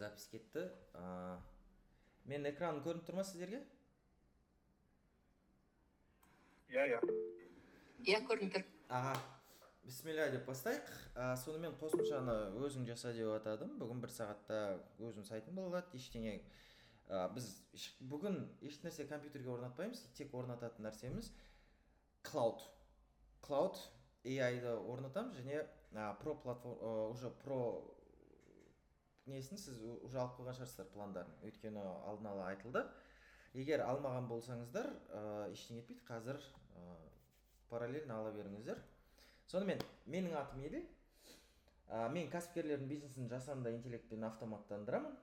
Запись кетті. Мен экраным көрініп тұр ма сіздерге? Иә. Иә, көрініп тұр. Бисмилля деп бастайық. Сонымен қосымшаны өзің жаса деп атадым. Бүгін 1 сағатта өзім сайтым болады. Ештеңе біз бүгін ешнәрсе компьютерге орнатпаймыз. Тек орнататын нәрсеміз Cloud AI-ды орнатамыз және Pro платформа уже Pro несін сіз уже алып қойған шығарсыздар пландарын. Өйткені алдын ала айтылды. Егер алмаған болсаңыздар, ештеңе етпейді. Қазір параллельно ала беріңіздер. Сонымен, менің атым Еді. Мен кәсіпкерлердің бизнесін жасанды интеллектпен автоматтандырамын.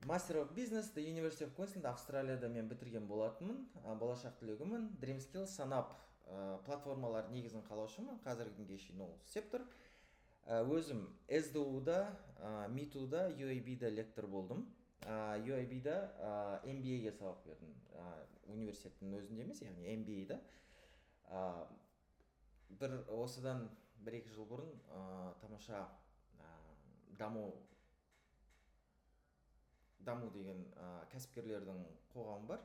Master of Business, The University of Queensland, Австралияда мен бітірген болатынмын. Болашақ түлегімін. DreamSkills, Санап платформалар негізін қалаушымын. Қазіргі күнге шейін ол істеп тұр. Өзім SDU-да, MITU-да, UAB-да лектор болдым. UAB-да MBA-ге сабақ бердім. Университеттің өзінде емес, яғни MBA-да. Осыдан 1-2 жыл бұрын тамаша даму деген кәсіпкерлердің қоғамы бар.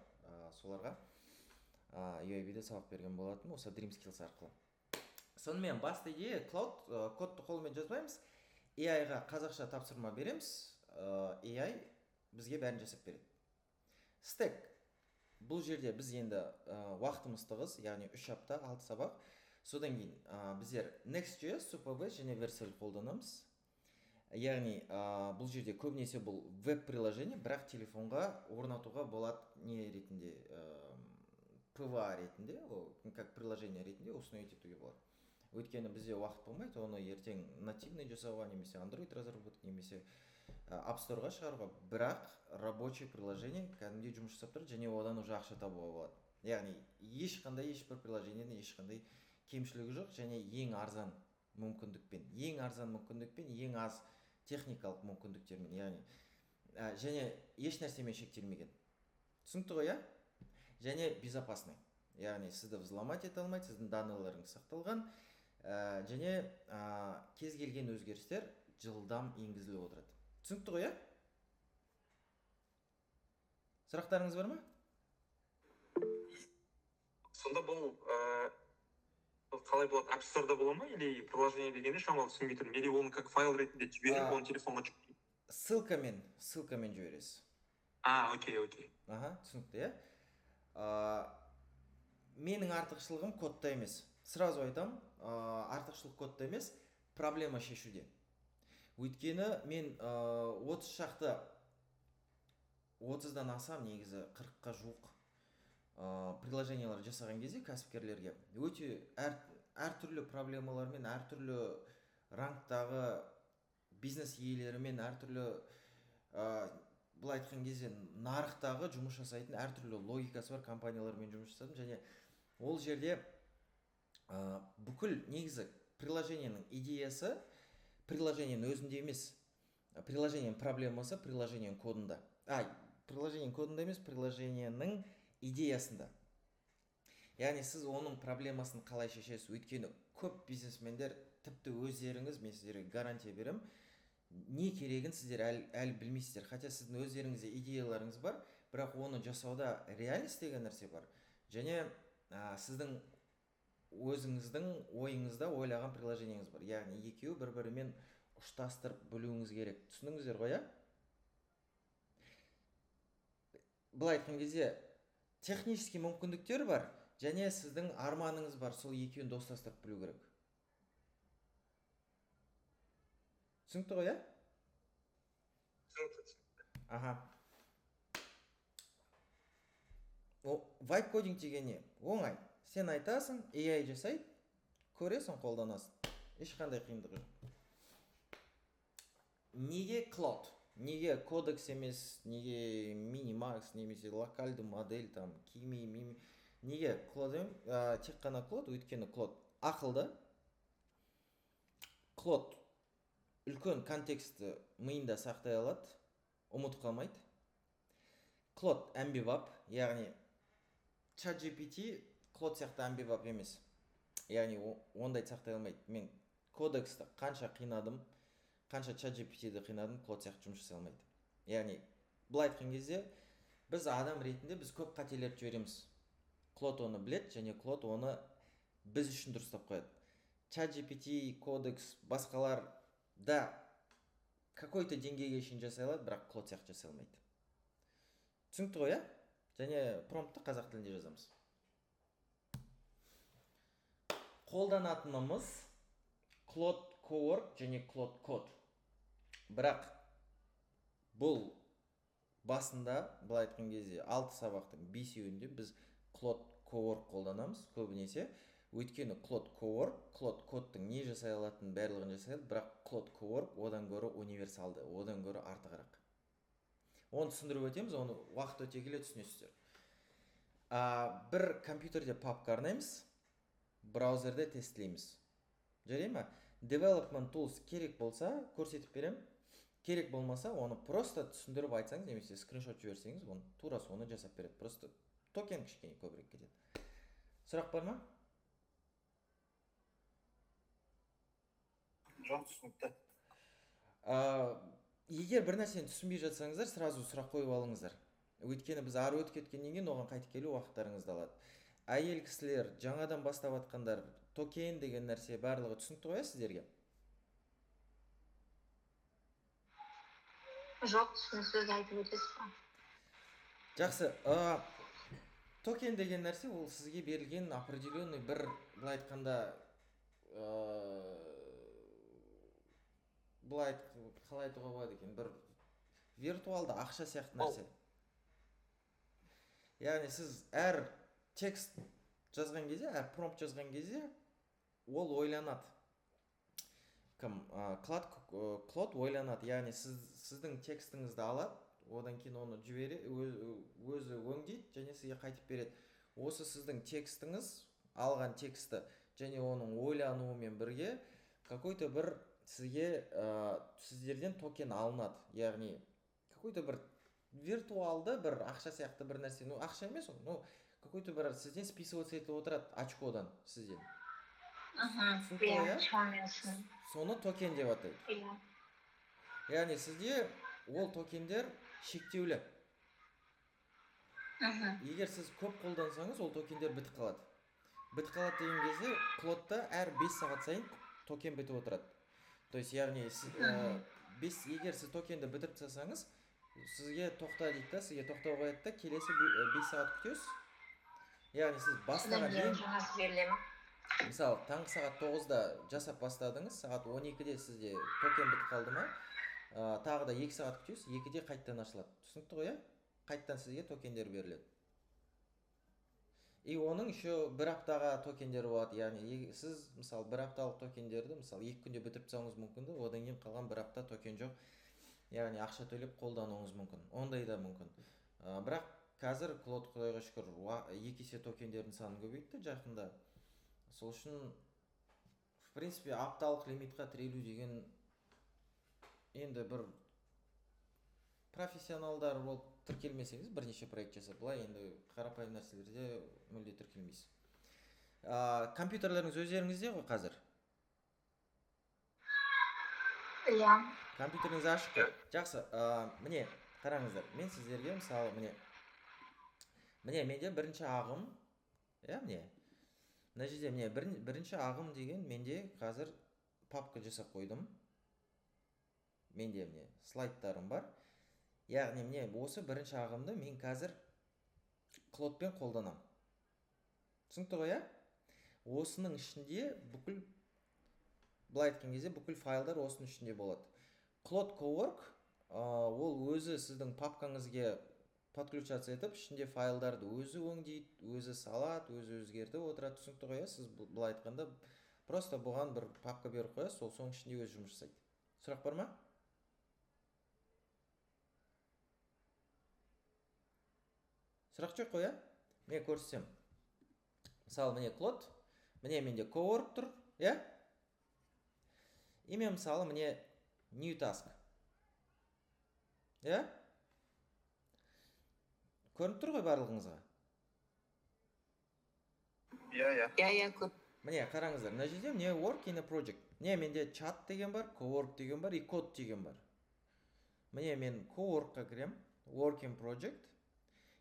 Соларға UAB-де сабақ берген болатын, осы DreamSkills арқылы. Сонымен басты идея Cloud, кодты қолмен жазбаймыз. AI-ға қазақша тапсырма береміз. AI бізге бәрін жасап береді. Stack. Бұл жерде біз енді уақытымыз тығыз, яғни 3 апта 6 сабақ. Содан кейін біздер Next.js, Superbase және Vercel қолданамыз. Яғни бұл жерде көбінесе бұл веб-приложение, бірақ телефонға орнатуға болады не ретінде, PWA ретінде, как приложение ретінде установить етуге болады. Өйткені бізде уақыт болмайды, оны ертең нативный жасауға, немесе Android разработка, немесе App Store-ға шығаруға, бірақ рабочий приложение кәдімгідей жұмыс жасап тұр, және одан уже ақша табуға болады. Яғни ешбір приложениенің ешқандай кемшілігі жоқ, және ең арзан мүмкіндікпен, ең аз техникалық мүмкіндіктермен, яғни және еш нәрсемен шектелмеген. Түсінікті ғой, және безопасный. Яғни сізді взломать ете алмайды, сіздің данныйларыңыз сақталған, және кез келген өзгерістер жылдам енгізіліп отырады. Түсінікті ғой, Сұрақтарыңыз бар ма? Сонда бұл қалай болады? App Store-да бола ма? Или приложение дегенде шамалы түсінбей тұрмын. Или оны как файл ретінде жіберіп, оны телефонға жүктейді? Ссылкамен жібересіз. Окей. Түсінікті, Менің артықшылығым кодта емес. Сразу айтам, артықшылық кодта емес, проблема шешуде. Өйткені мен 30-дан асам, негізі 40-қа жуық приложениялар жасаған кезде кәсіпкерлерге өте әртүрлі проблемалармен, әртүрлі рангтағы бизнес иелерімен, әртүрлі бұл айтқан кезде нарықтағы жұмыс жасайтын әртүрлі логикасы бар компаниялармен жұмыс жасадым, және ол жерде бүкіл негізі приложениенің идеясы приложениенің өзінде емес, приложениенің проблемасы приложениенің кодында. Приложениенің кодында емес, приложениенің идеясында. Яғни сіз оның проблемасын қалай шешесіз? Өйткені көп бизнесмендер тіпті өздеріңіз, мен сіздерге гарантия берем, не керегін сіздер әлі білмейсіздер. Хотя сіздің өздеріңізде идеяларыңыз бар, бірақ оны жасауда реальность деген нәрсе бар. Және сіздің өзіңіздің ойыңызда ойлаған приложениеңіз бар. Яғни екеуі бір-бірімен ұштастырып білуіңіз керек. Түсініңіздер ғой, Бұл айтқан кезде технический мүмкіндіктер бар, және сіздің арманыңыз бар, сол екеуін достастырып білу керек. Түсінікті ғой, Түсінікті. Vibe coding деген не? Оңай. Сен айтасың, AI жасайды, көресің, қолданасың. Ешқандай қиындығы жоқ. Неге Cloud? Неге кодекс емес, неге Minimax, немесе локальды модель, Kimi, неге Cloud? Тек қана Cloud, өйткені Cloud ақылды. Cloud үлкен контекстті миында сақтай алады, ұмыт қалмайды. Cloud әмбебап, яғни ChatGPT Cloud сияқты әмбебап емес. Яғни ондай сақтай алмайды. Мен кодексті қанша қинадым, қанша ChatGPT-ді қинадым, Claude сияқты жұмыс жасай алмайды. Яғни былай айтқан кезде біз адам ретінде біз көп қателерді жібереміз. Claude оны білет, және Claude оны біз үшін дұрыстап қояды. ChatGPT, Codex, басқалар да какой-то деңгейге шейін жасай алады, бірақ Claude сияқты жасай алмайды. Түсінікті ғой, иә? Және промптты қазақ тілінде жазамыз. Қолданатынымыз Claude Cowork және Claude Code. Бірақ бұл басында, былай айтқан кезде 6 сабақтың 5-еуінде біз Claude Cowork қолданамыз көбінесе. Өйткені Claude Cowork, Claude Code'тың не жасай алатынын барлығын жасай алады, бірақ Claude Cowork одан гөрі универсалды, одан гөрі артығырақ. Оны түсіндіріп өтеміз, оны уақыт өте келе түсінесіздер. Бір компьютерде папка арнаймыз, браузерде тестілейміз. Жарай ма? Development tools керек болса, көрсетіп берем. Керек болмаса, оны просто түсіндіріп айтсаңыз, немесе скриншот жіберсеңіз, оны тура соны жасап береді. Просто токен кішкене көбірек кетеді. Сұрақ бар ма? Жоқ, түсінікті. Егер бір нәрсені түсінбей жатсаңыздар, сразу сұрақ қойып алыңыздар. Өйткені біз ары өтіп кеткеннен кейін оған қайтып келу уақыттарыңызды алады. Әйел кісілер, жаңадан бастап жатқандар, токен деген нәрсе барлығы түсінікті ғой сіздерге? Жоқ, түсініксіз айтып өтесіз ба? Жақсы, токен деген нәрсе ол сізге берілген определенный бір, былай айтқанда, қалай айтуға болады екен, бір виртуалды ақша сияқты нәрсе. Яғни сіз әр текст жазған кезде, әр промпт жазған кезде ол ойланады. Claude ойланады, яғни сіздің текстіңізді алады, одан кейін оны өзі өңдейді, және сізге қайтып береді. Осы сіздің текстіңіз, алған тексті, және оның ойлануымен бірге какой-то бір сізге сіздерден токен алынады. Яғни какой-то бір виртуалды бір ақша сияқты бір нәрсе, ақша емес, какой-то бір сізден списываться етіп отырады очкодан сізден. Соны токен деп атайды. Яғни сізде ол токендер шектеулі. Егер сіз көп қолдансаңыз, ол токендер бітіп қалады. Бітіп қалады деген кезде Claude'да әр 5 сағат сайын токен бітіп отырады. То есть, яғни егер сіз токенді бітіріп тастасаңыз, сізге тоқта дейді да, сізге тоқта қояды да, келесі 5 сағат күтесіз. Яғни сіз бастаған дейін, мысалы, таңғы сағат 9-да жасап бастадыңыз, сағат 12-де сізде токен бітіп қалды ма, тағы да 2 сағат күтесіз, 2-де қайттан ашылады. Түсінікті ғой, қайттан сізге токендер беріледі. И оның еще бір аптаға токендер болады. Яғни сіз мысалы бір апталық токендерді мысалы 2 күнде бітіріп тастауыңыз мүмкін, одан кейін қалған бір апта токен жоқ. Яғни ақша төлеп қолдануыңыз мүмкін. Ондай да мүмкін. Бірақ қазір Claude, құдайға шүкір, 2 есе токендердің санын көбейтті жақында. Сол үшін, в принципе, апталық лимитқа тірелу деген енді бір профессионалдар болып тіркелмесеңіз, бірнеше проект жасап, былай енді қарапайым нәрселерде мүлде тіркелмейсіз. Компьютерлеріңіз өздеріңізде ғой қазір? Иә. Компьютеріңіз ашық қой. Жақсы, міне, қараңыздар, мен сіздерге мысалы, міне менде бірінші ағым, міне, мына жерде міне бірінші ағым деген менде қазір папка жасап қойдым. Менде міне слайдтарым бар. Яғни міне осы бірінші ағымды мен қазір Claude'пен қолданам. Түсінікті ғой, осының ішінде бүкіл, былай айтқан кезде бүкіл файлдар осының ішінде болады. Claude Cowork ол өзі сіздің папкаңызге подключаться етіп, ішінде файлдарды өзі өңдейді, өзі салады, өзі өзгертіп отырады. Түсінікті ғой, сіз былай айтқанда просто бұған бір папка беріп қоясыз, сол соның ішінде өзі жұмыс жасайды. Сұрақ бар ма? Сұрақ жоқ қой, мен көрсетсем. Мысалы, міне Claude, міне менде Cowork тұр, И мен мысалы, міне New Task. Көрініп тұр ғой барлығыңызға? Иә, көп. Міне, қараңыздар, мына жерде міне Work in a Project. Не, менде чат деген бар, cowork деген бар, и код деген бар. Міне мен coworkқа кірем, working project.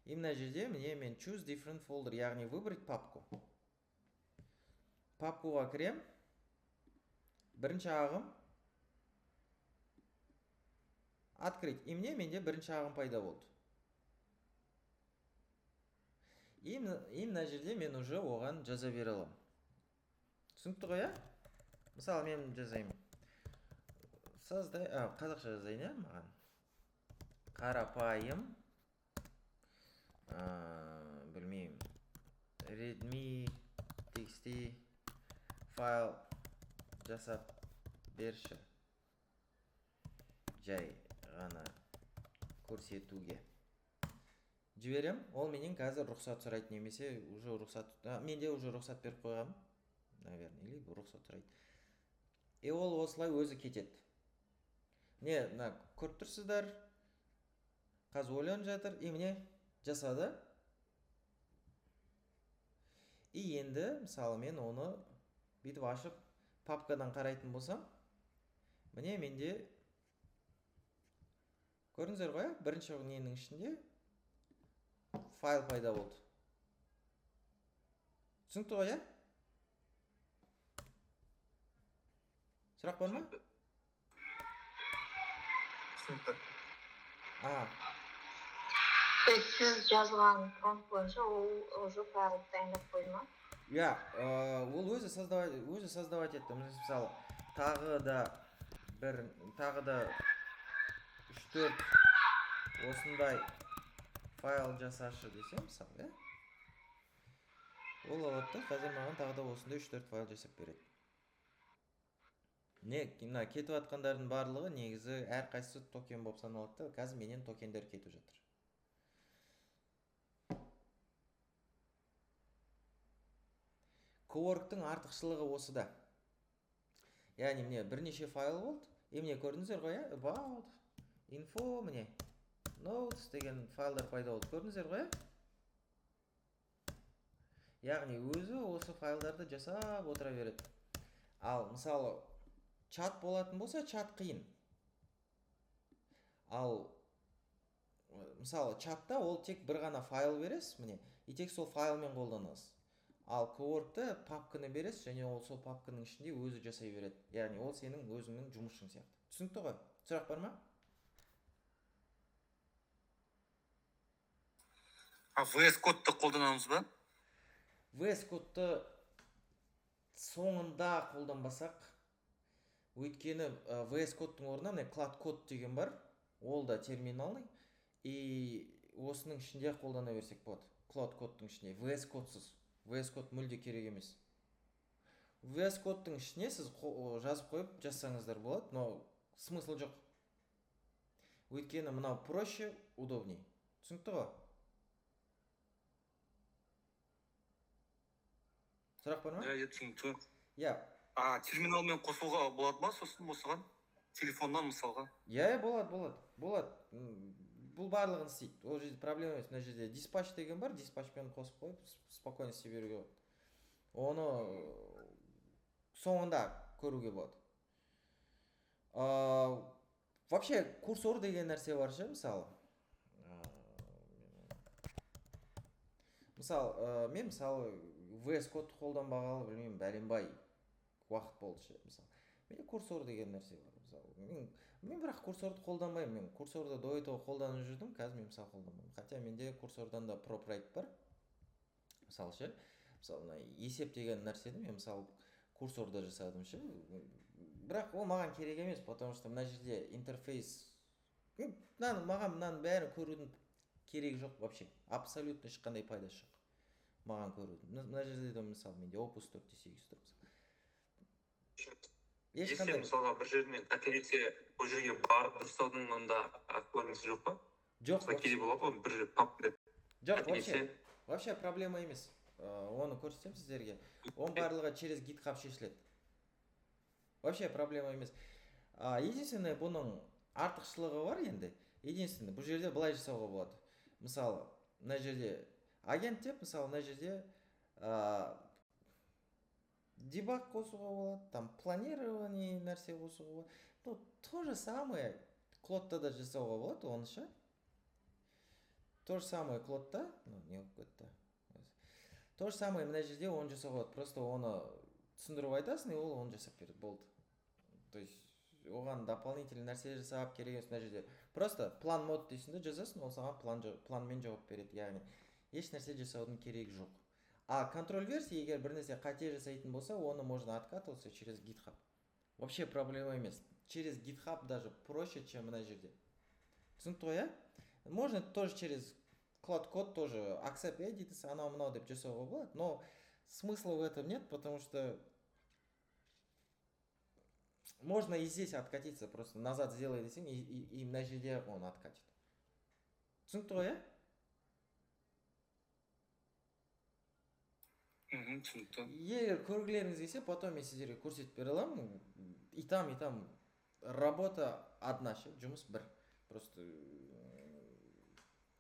И мына жерде міне мен choose different folder, яғни выбрать папку. Папкуға кірем. Бірінші ағым. Открыть. И менде бірінші ағым пайда болды. И мына жерде мен уже оған жаза бере аламын. Түсінікті ғой, иә? Мысалы мен жазайын. Қазақша жазайын, иә, маған. Қарапайым. Білмеймін. Readme txt файл жасап берші. Жай ғана көрсетуге. Жіберем, ол менен қазір рұқсат сұрайды, немесе уже рұқсат, менде уже рұқсат беріп қойғам, наверное, или рұқсат сұрайды. И ол осылай өзі кетеді. Не, көріп тұрсыздар, қазір ойланып жатыр, и міне жасады. И енді, мысалы мен оны бүйтіп ашып, папкадан қарайтын болсам, міне менде көрдіңіздер ғой, бірінші ненің ішінде файл пайда болды. Түсінікті ғой, иә? Сұрақ бар ма? Түсінікті. То есть сіз жазған промпт бойынша ол уже файл дайындап қойды ма? Иә, ол өзі создавать етті. Мысалы, тағы да 3-4 осындай файл жасашы десем, мысалы, иә? Ол алады да, қазір маған тағы да осындай 3-4 файл жасап береді. Не, кетіп атқандардың барлығы негізі әрқайсысы токен болып саналады да, қазір менен токендер кетіп жатыр. Cowork-тың артықшылығы осы да. Яғни міне бірнеше файл болды. И міне көрдіңіздер ғой, about, info, міне notes деген файлдар пайда болды. Көрдіңіздер ғой? Яғни өзі осы файлдарды жасап отыра береді. Ал мысалы чат болатын болса, чат қиын. Ал мысалы чатта ол тек бір ғана файл бересіз, міне, и тек сол файлмен қолданасыз. Ал Cowork-та папканы бересіз, және ол сол папканың ішінде өзі жасай береді. Яғни ол сенің өзіңнің жұмысың сияқты. Түсінікті ғой? Сұрақ бар ма? VS кодты қолданамыз ба? VS кодты соңында қолданбасақ, өйткені VS кодтың орнына міне Cloud код деген бар, ол да терминалный, и осының ішінде қолдана берсек болады. Cloud кодтың ішінде, VS кодсыз. VS код мүлде керек емес. VS кодтың ішіне сіз жазып қойып жазсаңыздар болады, но смысл жоқ. Өйткені мынау проще, удобней. Түсінікті ғой? Сұрақ бар ма? Иә, түсінікті. Иә. Терминалмен қосуға болады ма сосын осыған? Телефоннан мысалға? Иә, болады. Бұл барлығын істейді. Ол жерде проблема емес. Мына жерде диспатч деген бар, диспатчпен қосып қойып, спокойно істей беруге болады. Оны соңында көруге болады. Вообще курсор деген нәрсе бар ше, мысалы. Мен VS кодты қолданбағалы, білмеймін, бәленбай уақыт болды ше, мысалы. Менде курсор деген нәрсе бар, мысалы. Мен бірақ курсорды қолданбаймын. Мен курсорды до этого қолданып жүрдім, қазір мен мысалы қолданбаймын. Хотя менде курсордан да ProPrite бар. Мысалы ше, мысалы есеп деген нәрсені мен мысалы курсорда жасадым ше. Бірақ ол маған керек емес, потому что мына жерде интерфейс, маған мынаның бәрін көрудің керегі жоқ вообще. Абсолютно ешқандай пайдасы жоқ маған көрудің. Мына жерде де мысалы менде Opus 4.8 тұр. Если мысалға бір жерінен қателесе, ол жерге барып дұрыстаудың онда көрінісі жоқ па? Жоқ. Кейде болады ғой, бір жер папка жоқ, вообще проблема емес. Оны көрсетем сіздерге. Оның барлығы через GitHub шешіледі. Вообще проблема емес. Единственное, бұның артықшылығы бар енді. Единственное, бұл жерде былай жасауға болады. Мысалы, мына жерде агент деп, мысалы, мына жерде дебаг қосуға болады, там планирование нәрсе қосуға болады. Ну, то же самое клодта да жасауға болады оны ше. То же самое клодта, ну, не болып кетті. То же самое мына жерде оны жасауға болады. Просто оны түсіндіріп айтасың, и ол оны жасап береді, болды. То есть оған дополнительный нәрсе жасап керек емес мына жерде. Просто план мод дейсің де жазасың, ол саған планмен жауап береді. Яғни еш нәрсе жасаудың керегі жоқ. А контроль версия, егер бір нәрсе қате жасайтын болса, оны можно откатываться через GitHub. Вообще проблема емес. Через GitHub даже проще, чем мына жерде. Түсінікті ғой, иә? Можно тоже через Cloud Code тоже accept edits, анау мынау деп жасауға болады, но смысла в этом нет, потому что можно и здесь откатиться, просто назад сделай десең, и мына жерде оны откатит. Түсінікті ғой, иә? Түсінікті. Егер көргілеріңіз келсе, потом мен сіздерге көрсетіп бере аламын. И там работа одна ше, жұмыс бір. Просто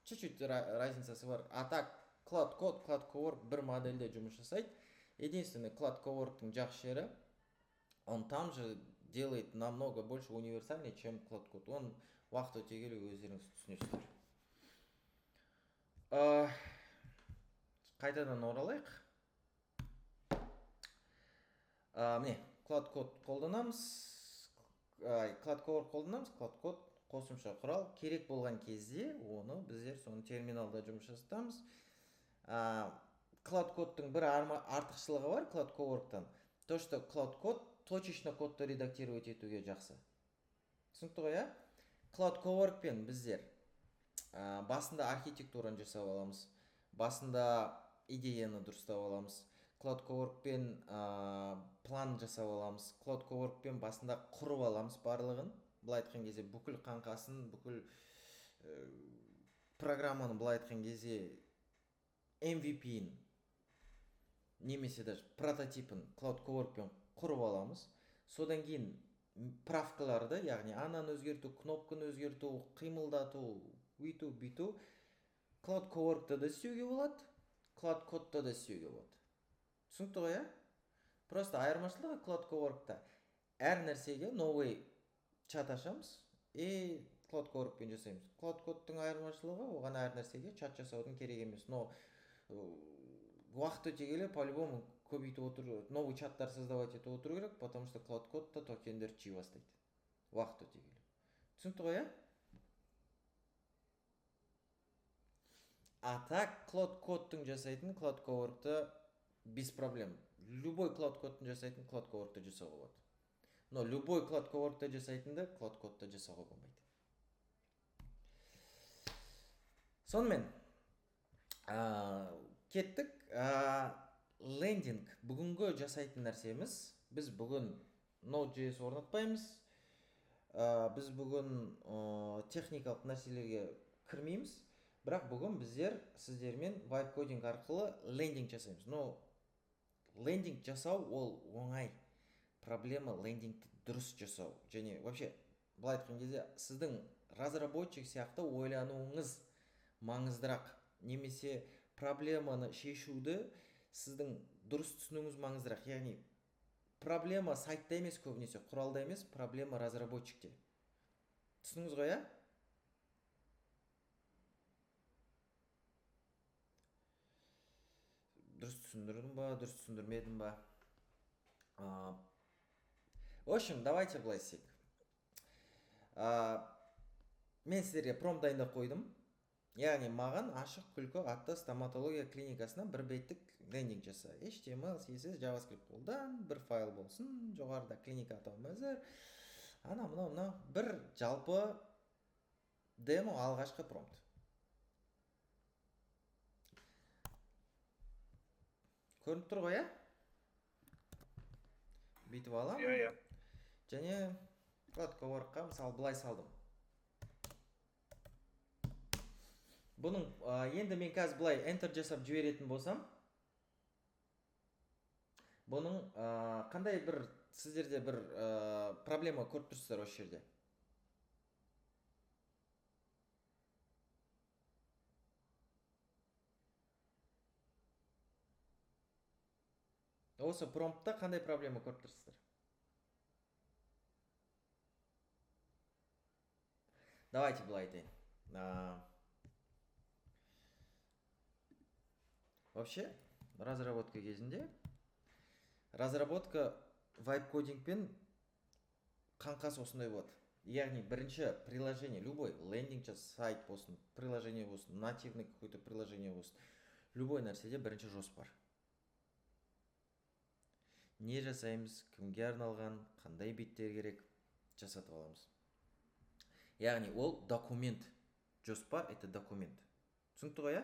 чуть-чуть разницасы бар. А так Cloud Code, Cloud Cowork бір модельде жұмыс жасайды. Единственный Cloud Cowork'тың жақсы жері, он там же делает намного больше универсальный, чем Cloud Code. Он уақыт өте келе өздеріңіз түсінесіздер. Қайтадан оралайық. Міне, Cloud Code қолданамыз, Cloud Cowork қолданамыз, Cloud Code қосымша құрал. Керек болған кезде оны біздер соны терминалда жұмыс жасатамыз. Cloud Code'тың бір артықшылығы бар Cloud Cowork'тан. То, что Cloud Code точечно кодты редактировать етуге жақсы. Түсінікті ғой, иә? Cloud Cowork'пен біздер басында архитектураны жасап аламыз, басында идеяны дұрыстап аламыз. Cloud Cowork'пен план жасап аламыз. Cloud Cowork'пен басында құрып аламыз барлығын. Былай айтқан кезде бүкіл қаңқасын, бүкіл программаны былай айтқан кезде MVP-ін немесе даже прототипін Cloud Cowork'пен құрып аламыз. Содан кейін правкаларды, яғни ананы өзгерту, кнопканы өзгерту, қимылдату, өйту, бүйту Cloud Cowork'та да істеуге болады, Cloud Code'та да істеуге болады. Түсінікті ғой, иә? Просто айырмашылығы Cloud Cowork'та әр нәрсеге новый чат ашамыз и Cloud Cowork'пен жасаймыз. Cloud Code'тың айырмашылығы оған әр нәрсеге чат жасаудың керек емес. Но уақыт өте келе по-любому көбейтіп отыру, новый чаттар создавать етіп отыру керек, потому что Cloud Code'та токендер жей бастайды. Уақыт өте келе. Түсінікті ғой, иә? А так Cloud Code'тың жасайтын Cloud Cowork'та без проблем. Любой Cloud Code'тың жасайтын Cloud Cowork'та жасауға болады. Но любой Cloud Cowork'та жасайтынды Cloud Code'та жасауға болмайды. Сонымен кеттік. Лендинг бүгінгі жасайтын нәрсеміз. Біз бүгін Node.js орнатпаймыз. Біз бүгін техникалық нәрселерге кірмейміз. Бірақ бүгін біздер сіздермен vibe coding арқылы лендинг жасаймыз. Но лендинг жасау ол оңай. Проблема лендингті дұрыс жасау. Және вообще былай айтқан кезде сіздің разработчик сияқты ойлануыңыз маңыздырақ. Немесе проблеманы шешуді сіздің дұрыс түсінуіңіз маңыздырақ. Яғни проблема сайтта емес көбінесе, құралда емес, проблема разработчикте. Түсініңіз ғой, иә? Дұрыс түсіндірдім ба, дұрыс түсіндірмедім ба? В общем, давайте былай істейік. Мен сіздерге промпт дайындап қойдым. Яғни маған ашық күлкі атты стоматология клиникасына бір беттік лендинг жаса. HTML, CSS, JavaScript қолдан, бір файл болсын, жоғарыда клиника атауы әзір. Мына бір жалпы демо алғашқы промпт. Көрініп тұр ғой, бүйтіп алам. Және Cloud Cowork'қа мысалы былай салдым. Бұның енді мен қазір былай enter жасап жіберетін болсам, бұның қандай бір сіздерде бір проблема көріп тұрсыздар осы жерде. Осы промптта қандай проблема көріп тұрсыздар? Давайте былай айтайын. Вообще, разработка кезінде, разработка вайп-кодингпен қаңқасы осындай болады. Яғни бірінші приложение, любой лендинг сайт болсын, приложение болсын, нативный какой-то приложение болсын, любой нәрседе бірінші жоспар. Не жасаймыз, кімге арналған, қандай беттер керек, жасатып аламыз. Яғни ол документ. Жоспар это документ. Түсінікті ғой,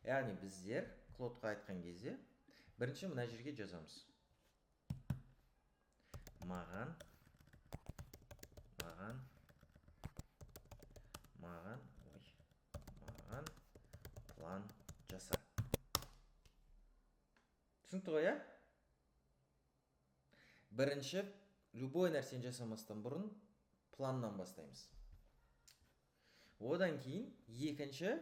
яғни біздер Клодқа айтқан кезде бірінші мына жерге жазамыз. Маған план жаса. Түсінікті ғой, Бірінші, любой нәрсені жасамастан бұрын планнан бастаймыз. Одан кейін, екінші,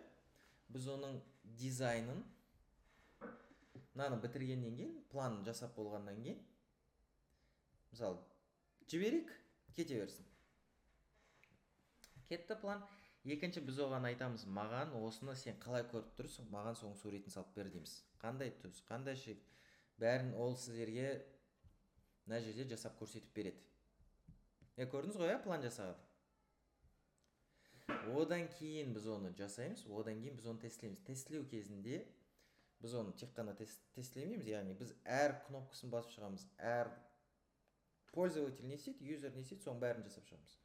біз оның дизайнын, мынаны бітіргеннен кейін, планын жасап болғаннан кейін, мысалы, жіберейік, кете берсін. Кетті план. Екінші, біз оған айтамыз, маған осыны сен қалай көріп тұрсың, маған соның суретін салып бер дейміз. Қандай түс, қандай шрифт, бәрін ол сіздерге мына жерде жасап көрсетіп береді. Көрдіңіз ғой, план жасаған. Одан кейін біз оны жасаймыз, одан кейін біз оны тестлейміз. Тестлеу кезінде біз оны тек қана тестлемейміз, яғни біз әр кнопкасын басып шығамыз, әр пользователь не істейді, юзер не істейді, соның бәрін жасап шығамыз.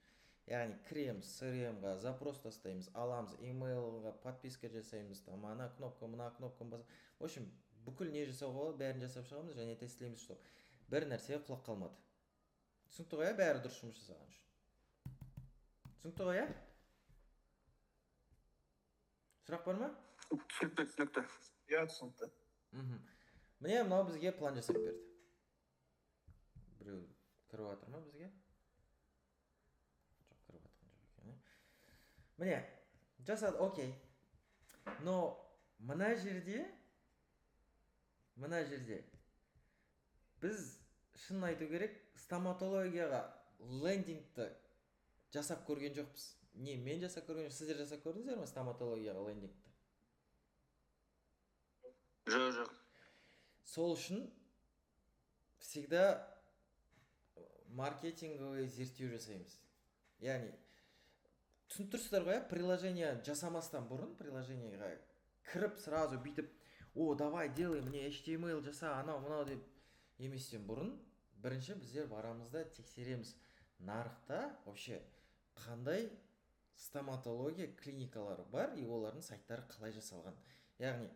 Яғни кіреміз, CRM-ға запрос тастаймыз, аламыз, email-ға подписка жасаймыз, ана кнопка, мына кнопканы басып. В общем, бүкіл не жасауға болады, бәрін жасап шығамыз және тестлейміз, что бір нәрсеге құлақ қалмады. Түсінікті ғой, бәрі дұрыс жұмыс жасаған үшін. Түсінікті ғой, Сұрақ бар ма? Түсінікті. Түсінікті. Міне, мынау бізге план жасап берді. Біреу кіріп жатыр ма бізге? Жоқ, кіріп жатқан жоқ екен. Міне, жасады, окей. Но мына жерде біз шын айту керек, стоматологияға лендингті жасап көрген жоқпыз. Не, мен жасап көрген жоқ, сіздер жасап көрдіңіздер ме стоматологияға лендингті? Жоқ. Сол үшін всегда маркетинговый зерттеу жасаймыз. Яғни, түсініп тұрсыздар ғой, приложение жасамастан бұрын, приложениеға кіріп сразу бүйтіп, давай делай, мне HTML жаса, анау деп еместен бұрын, бірінші біздер барамызда тексереміз нарықта вообще қандай стоматология клиникалары бар, и олардың сайттары қалай жасалған. Яғни,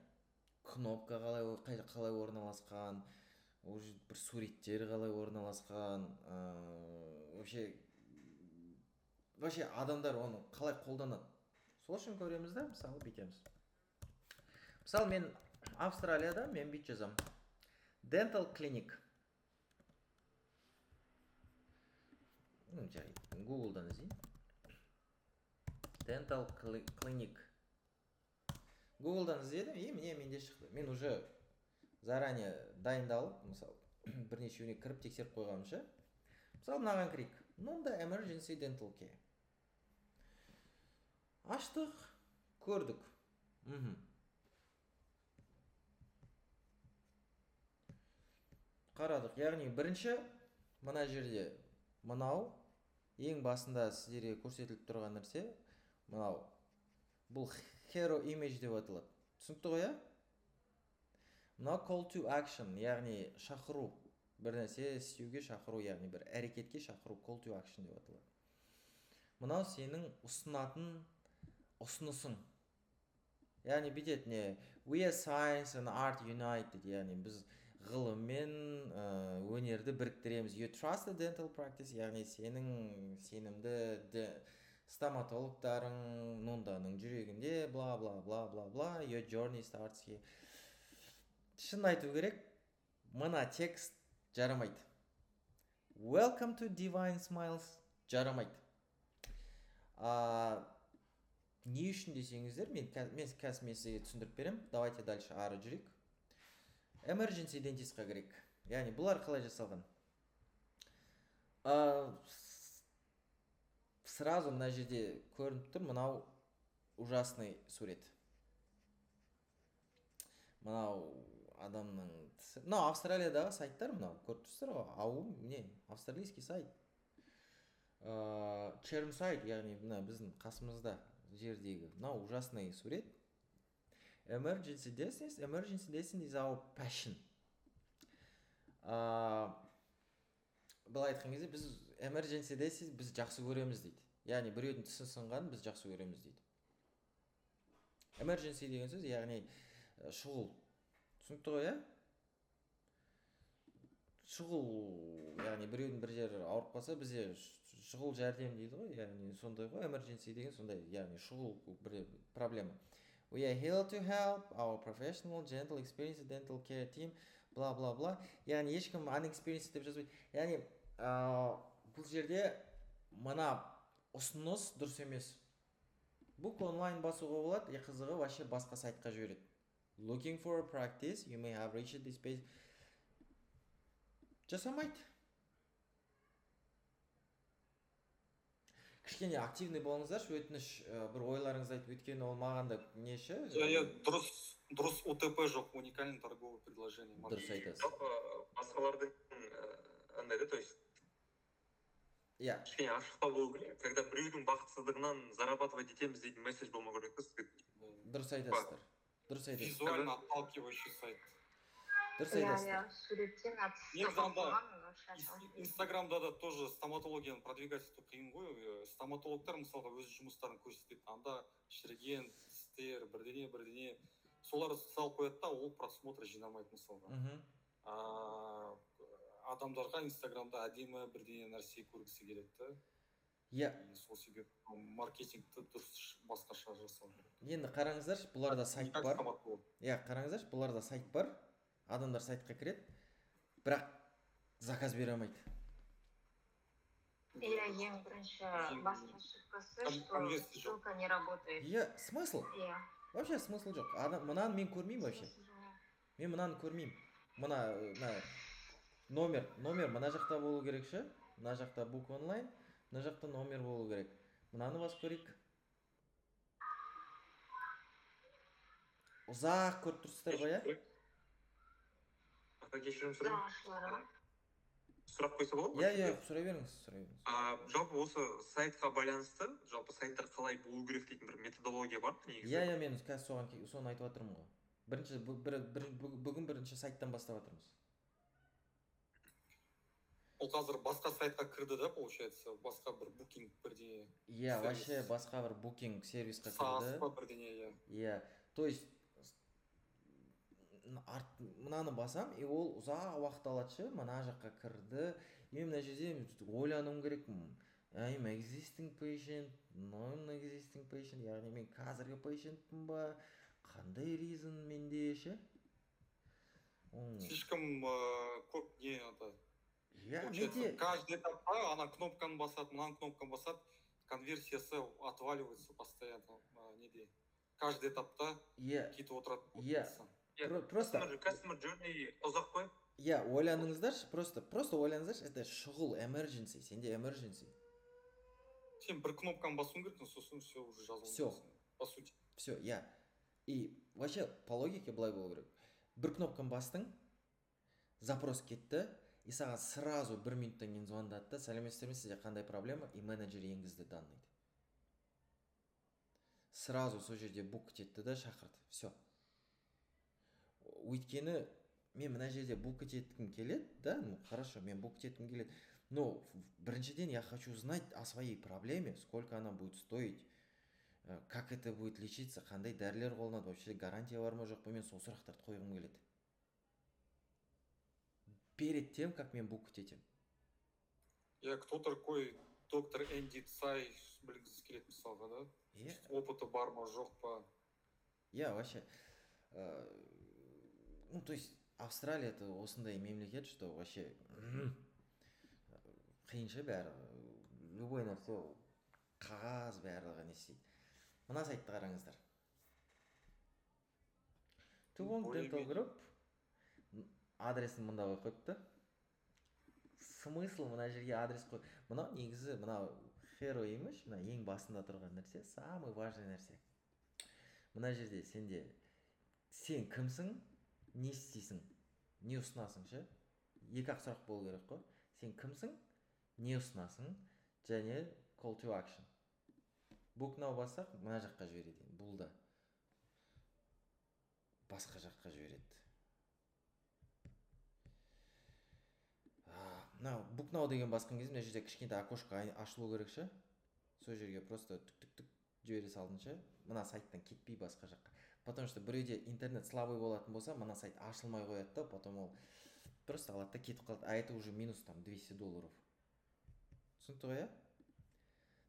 кнопка қалай орналасқан, бір суреттер қалай орналасқан, вообще адамдар оны қалай қолданады. Сол үшін көреміз да, мысалы бүйтеміз. Мысалы, мен Австралияда мен бүйт жазам. Dental clinic. Google'дан іздейін. Dental clinic. Google'дан іздедім, міне менде шықты. Мен уже заранее дайындалып, мысалы, бірнешеуіне кіріп тексеріп қойғанымша. Мысалы, мынаған кірейік. Мұнда emergency dental care. Аштық, көрдік. Қарадық. Яғни бірінші мына жерде мынау ең басында сіздерге көрсетіліп тұрған нәрсе мынау. Бұл hero image деп аталады. Түсінікті ғой, Мынау call to action, яғни шақыру. Бір нәрсе істеуге шақыру, яғни бір әрекетке шақыру, call to action деп аталады. Мынау сенің ұсынатын ұсынысың. Яғни бүйтеді не? We are science and art united, яғни біз ғылым мен өнерді біріктіреміз. You trust the dental practice, яғни сенің сенімді стоматологтарың нонданың жүрегінде, бла бла бла бла бла, your journey starts here. Шын айту керек, мына текст жарамайды. Welcome to Divine Smiles жарамайды. Не үшін десеңіздер, мен қазір сізге түсіндіріп берем. Давайте дальше ары жүрейік. emergency dentistқа керек. Яғни бұлар қалай жасалған? Сразу мына жерде көрініп тұр мынау ужасный сурет. Мынау адамның тісі. Мынау Австралиядағы сайттар, мынау көріп тұрсыздар ғой. Не? Австралийский сайт. Черм сайт, яғни мына біздің қасымызда жердегі. Мынау ужасный сурет. Emergency dentist is our passion. Былай айтқан кезде біз emergency dentist біз жақсы көреміз дейді. Яғни біреудің тісі сынғанын біз жақсы көреміз дейді. Emergency деген сөз, яғни шұғыл. Түсінікті ғой, иә? Шұғыл, яғни біреудің бір жері ауырып қалса, бізде шұғыл жәрдем дейді ғой, яғни сондай ғой, emergency деген сондай, яғни шұғыл бір проблема. We are here to help our professional, gentle, experienced dental care team, бла бла бла. Яғни ешкім unexperienced деп жазбайды. Яғни бұл жерде мына ұсыныс дұрыс емес. Book онлайн басуға болады, қызығы вообще басқа сайтқа жібереді. Looking for a practice, you may have reached this page. Жасамайды. Кішкене активный болыңыздаршы, өтініш бір ойларыңызды айтып, өйткені ол маған да неші? Дұрыс ОТП жоқ, уникальный торговый предложение. Дұрыс айтасыз. Басқалардың андай да, то есть кішкене ашықтау болу керек. Когда біреудің бақытсыздығынан зарабатывать етеміз дейтін месседж болмау керек. Дұрыс айтасыздар. Дұрыс айтасыздар. Визуально отталкивающий сайт. Дұрыс айтасыздар. Суреттен Инстаграмда да тоже стоматологияны продвигать ету қиын ғой. Стоматологтар мысалға өз жұмыстарын көрсетеді. Анда шіріген тістер, бірдеңе. Солар салып қояды да, ол просмотр жинамайды мысалға. Адамдарға Инстаграмда әдемі бірдеңе нәрсе көргісі келеді. Иә. Сол себеп маркетингті дұрыс басқаша жасау керек. Енді қараңыздаршы, бұларда сайт бар. Иә, қараңыздаршы, бұларда сайт бар. Адамдар сайтқа кіреді, бірақ заказ бере алмайды. Иә, ең бірінші басты ошибкасы, что ссылка не работает. Иә, смысл? Иә. Вообще смысл жоқ. Мынаны мен көрмеймін вообще. Мен мынаны көрмеймін. Мына номер мына жақта болу керек ше. Мына жақта book онлайн, мына жақта номер болу керек. Мынаны басып көрейік. Ұзақ көріп тұрсыздар ғой, иә? Кешірім сұрақ қойса болады ма? Иә, сұрай беріңіз. Жалпы осы сайтқа байланысты, жалпы сайттар қалай болу керек дейтін бір методология бар негізі? Иә, мен қазір соны айтып жатырмын ғой. Бүгін бірінші сайттан бастап жатырмыз. Ол қазір басқа сайтқа кірді да, получается, басқа бір букинг бірдеңе. Иә, вообще басқа бір букинг сервисқа кірді. SaaS бірдеңе, иә. То есть мынаны басам, и ол ұзақ уақыт алады, мына жаққа кірді. Мен мына жерде ойлануым керекпін. I'm existing patient, non-existing patient, яғни мен қазіргі patientпін ба, қандай reason менде ше? Слишком көп не надо. Иә, неде? Каждый этапта ана кнопканы басады, мынаны кнопканы басады, конверсиясы отваливается постоянно. Неде? Каждый этапта кетіп отырады. Иә. Просто customer journey ұзақ қой. Иә, ойланыңыздаршы, просто ойланыңыздаршы, это шұғыл, emergency, сенде emergency. Сен бір кнопканы басуың керек, сосын все уже жазылып. Все. По сути. Все, иә. И вообще по логике былай болу керек. Бір кнопканы бастың, запрос кетті, и саған сразу 1 минуттан кейін звондады да, сәлеметсіздер ме, сізде қандай проблема, и менеджер енгізді данныйды. Сразу сол жерде бук етті да шақырды. Все. Өйткені мен мына жерде бук еткім келеді, да, ну хорошо, мен бук еткім келеді. Но біріншіден я хочу знать о своей проблеме, сколько она будет стоить, как это будет лечиться, қандай дәрілер қолданады, вообще гарантия бар ма жоқ па, мен сол сұрақтарды қойғым келеді. Перед тем, как мен бук етем. Я кто такой доктор Энди Цай білгісі келеді мысалға, да? Опыты бар ма, жоқ па? Я вообще, ну то есть Австралия это осындай мемлекет, что вообще қиынша бәрі, любой нәрсе қағаз барлығы не істейді. Мына сайтты қараңыздар. To want dental group, адресін мында қойып қойыпты. Смысл мына жерге адрес қой. Мынау негізі мынау hero image, мына ең басында тұрған нәрсе, самый важный нәрсе. Мына жерде сен кімсің, не істейсің, не ұсынасың ше? Екі-ақ сұрақ болу керек қой. Сен кімсің, не ұсынасың, және call to action. Book now бассақ, мына жаққа жібереді. Бұл да басқа жаққа жібереді. Мынау book now деген басқан кезде мына жерде кішкентай окошко ашылу керек ше. Сол жерге просто түк жібере салдың ше. Мына сайттан кетпей басқа жаққа. Потому что біреуде интернет слабый болатын болса, мына сайт ашылмай қояды да, потом ол просто алады да кетіп қалады. А это уже минус там $200. Түсінікті ғой,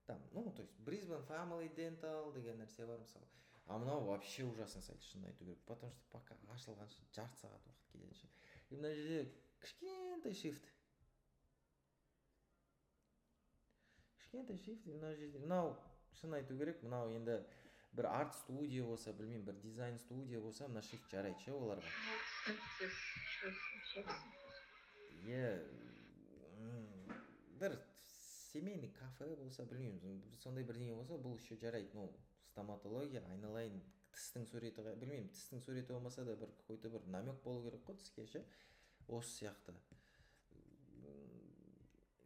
там, ну, то есть Brisbane Family Dental деген нәрсе бар мысалы. А мынау вообще ужасный сайт, шынын айту керек. Потому что пока ашылғанша жарты сағат уақыт кетеді ше. И мына жерде кішкентай shift. Кішкентай shift, мына жерде, мынау шынын айту керек, мынау енді бір арт студия болса, білмеймін, бір дизайн студия болса, мына shift жарайды ше оларға. Бір семейный кафе болса, білмеймін, сондай бірдеңе болса, бұл еще жарайды. Ну, стоматология, айналайын, тістің суреті, білмеймін, тістің суреті болмаса да бір какой-то бір намек болу керек қой тіске ше. Осы сияқты.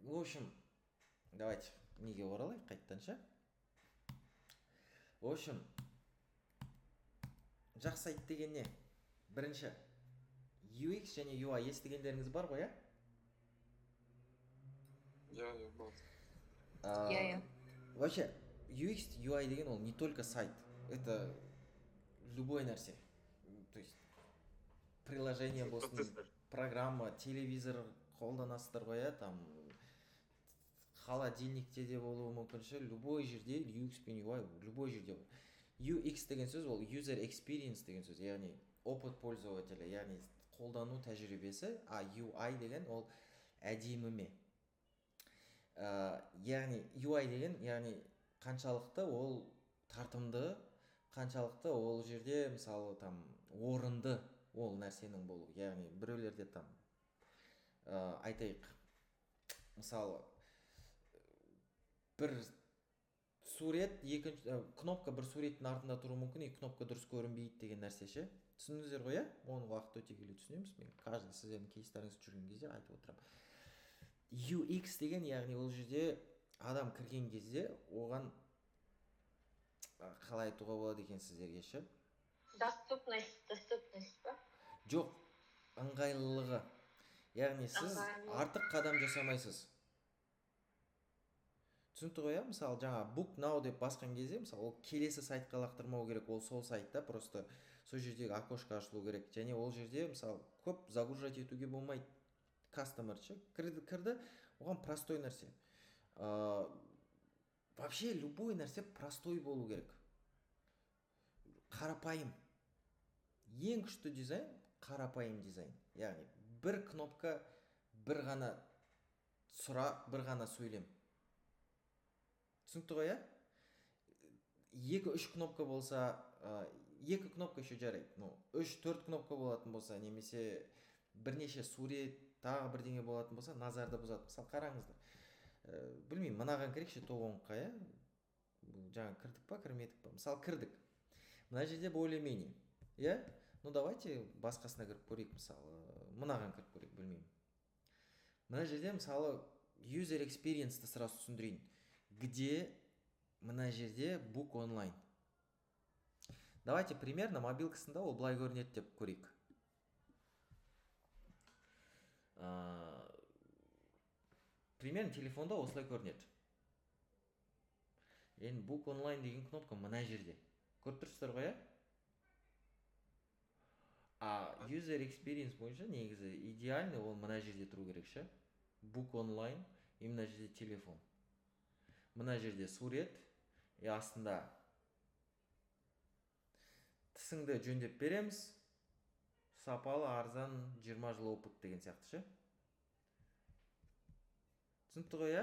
В общем, давайте неге оралайық қайттан ше. В общем, жақсы сайт деген не? Бірінші, UX және UI естігендеріңіз бар ғой, бар. Вообще, UX, UI деген ол не только сайт, это любой нәрсе. То есть, приложение болсын, программа, телевизор қолданасыздар ғой, там, холодильникте де болуы мүмкін ше, любой жерде UX пен UI, любой жерде бар. UX деген сөз ол user experience деген сөз, яғни опыт пользователя, яғни қолдану тәжірибесі, а UI деген ол әдемі. Яғни UI деген, яғни қаншалықты ол тартымды, қаншалықты ол жерде мысалы там орынды ол нәрсенің болу. Яғни біреулерде там айтайық, мысалы бір сурет, кнопка бір суреттің артында тұру мүмкін, кнопка дұрыс көрінбейді деген нәрсе ше. Түсіндіңіздер ғой, оны уақыт өте келе түсінеміз. Мен каждый сіздердің кейстарыңыз жүрген кезде айтып отырамын. UX деген, яғни ол жерде адам кірген кезде оған қалай айтуға болады екен сіздерге ше? Доступность па? Жоқ, ыңғайлылығы. Яғни сіз артық қадам жасамайсыз. Түсінікті ғой, мысалы жаңа book now деп басқан кезде, мысалы ол келесі сайтқа лақтырмау керек, ол сол сайтта просто сол жердегі окошко ашылу керек. Және ол жерде мысалы көп загружать етуге болмайды. Customer ше, кірді, оған простой нәрсе. Вообще любой нәрсе простой болу керек. Қарапайым. Ең күшті дизайн қарапайым дизайн. Яғни бір кнопка, бір ғана сұрақ, бір ғана сөйлем. Түсінікті ғой, 2-3 кнопка болса, 2 кнопка еще жарайды. 3-4 кнопка болатын болса, немесе бірнеше сурет, тағы бірдеңе болатын болса, назарды бұзады. Мысалы қараңыздар. Білмеймін, мынаған керек ше тоғонқа, жаңа кірдік па, кірмедік па? Мысалы кірдік. Мына жерде более-менее. Ну давайте басқасына кіріп көрейік, мысалы. Мынаған кіріп көрейік, білмеймін. Мына жерде мысалы user experience-ті сразу түсіндірейін. Где мына жерде book online. Давайте примерно мобилкасында ол былай көрінеді деп көрейік. Примерно телефонда осылай көрінеді. Енді book online деген кнопка мына жерде. Көріп тұрсыздар ғой, А user experience бойынша негізі идеальный ол мына жерде тұру керек ше. Book online и мына жерде телефон. Мына жерде сурет, астында тісіңді жөндеп береміз, сапалы, арзан, 20 жыл опыт деген сияқты ше. Түсінікті ғой,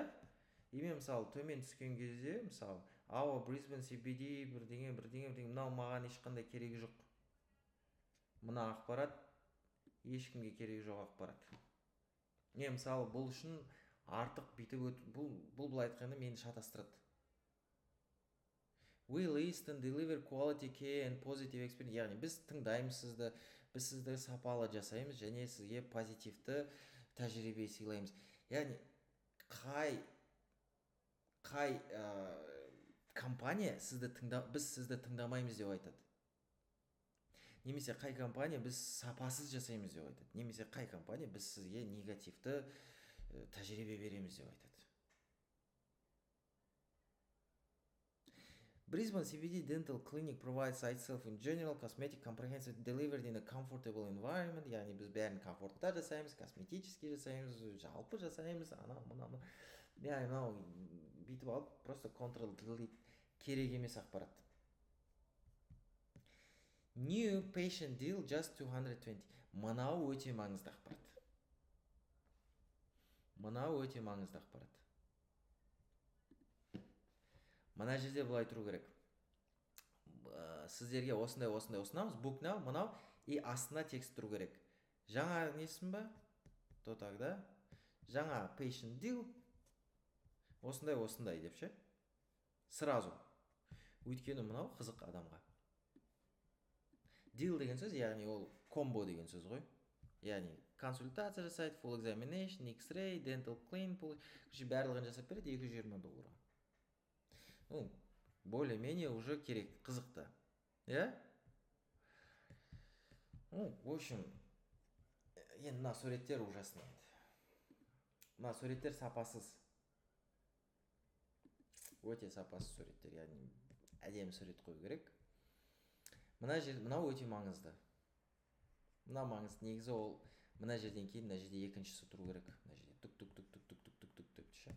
И мен мысалы төмен түскен кезде, мысалы, Brisbane CBD бірдеңе, мынау маған ешқандай керегі жоқ. Мына ақпарат ешкімге керегі жоқ ақпарат. Мен мысалы бұл үшін артық бүйтіп бұл былай айтқанда мені шатастырады. We listen, deliver quality care and positive experience. Яғни біз тыңдаймыз сізді, біз сізді сапалы жасаймыз және сізге позитивті тәжірибе сыйлаймыз. Яғни қай компания біз сізді тыңдамаймыз деп айтады. Немесе қай компания біз сапасыз жасаймыз деп айтады. Немесе қай компания біз сізге негативті тәжірибе береміз деп айтады. Brisbane CBD Dental Clinic provides itself in general cosmetic comprehensive delivered in a comfortable environment. Яғни біз бәрін комфортта жасаймыз, косметически жасаймыз, жалпы жасаймыз, мынау. Яғни мынау бүйтіп алып, просто Ctrl Delete керек емес ақпарат. New patient deal just 220. Мынау өте маңызды ақпарат. Мына жерде былай тұру керек. Сіздерге осындай ұсынамыз, book now, мынау, и астына текст тұру керек. Жаңа несін ба? То тогда жаңа patient deal осындай деп ше. Сразу. Өйткені мынау қызық адамға. Deal деген сөз, яғни ол комбо деген сөз ғой. Яғни консультация жасайды, full examination, X-ray, dental clean, барлығын жасап береді $220. Ну, более-менее уже керек, қызықты. Я? Ну, в общем, енді мына суреттер ужасно еді. Мына суреттер сапасыз. Өте сапасыз суреттер, яғни әдемі сурет қою керек. Мынау өте маңызды. Мына маңызды, негізі ол мына жерден кейін, мына жерде екіншісі тұру керек. Мына жерде тук-тук-тук-тук-тук-тук-тук ше.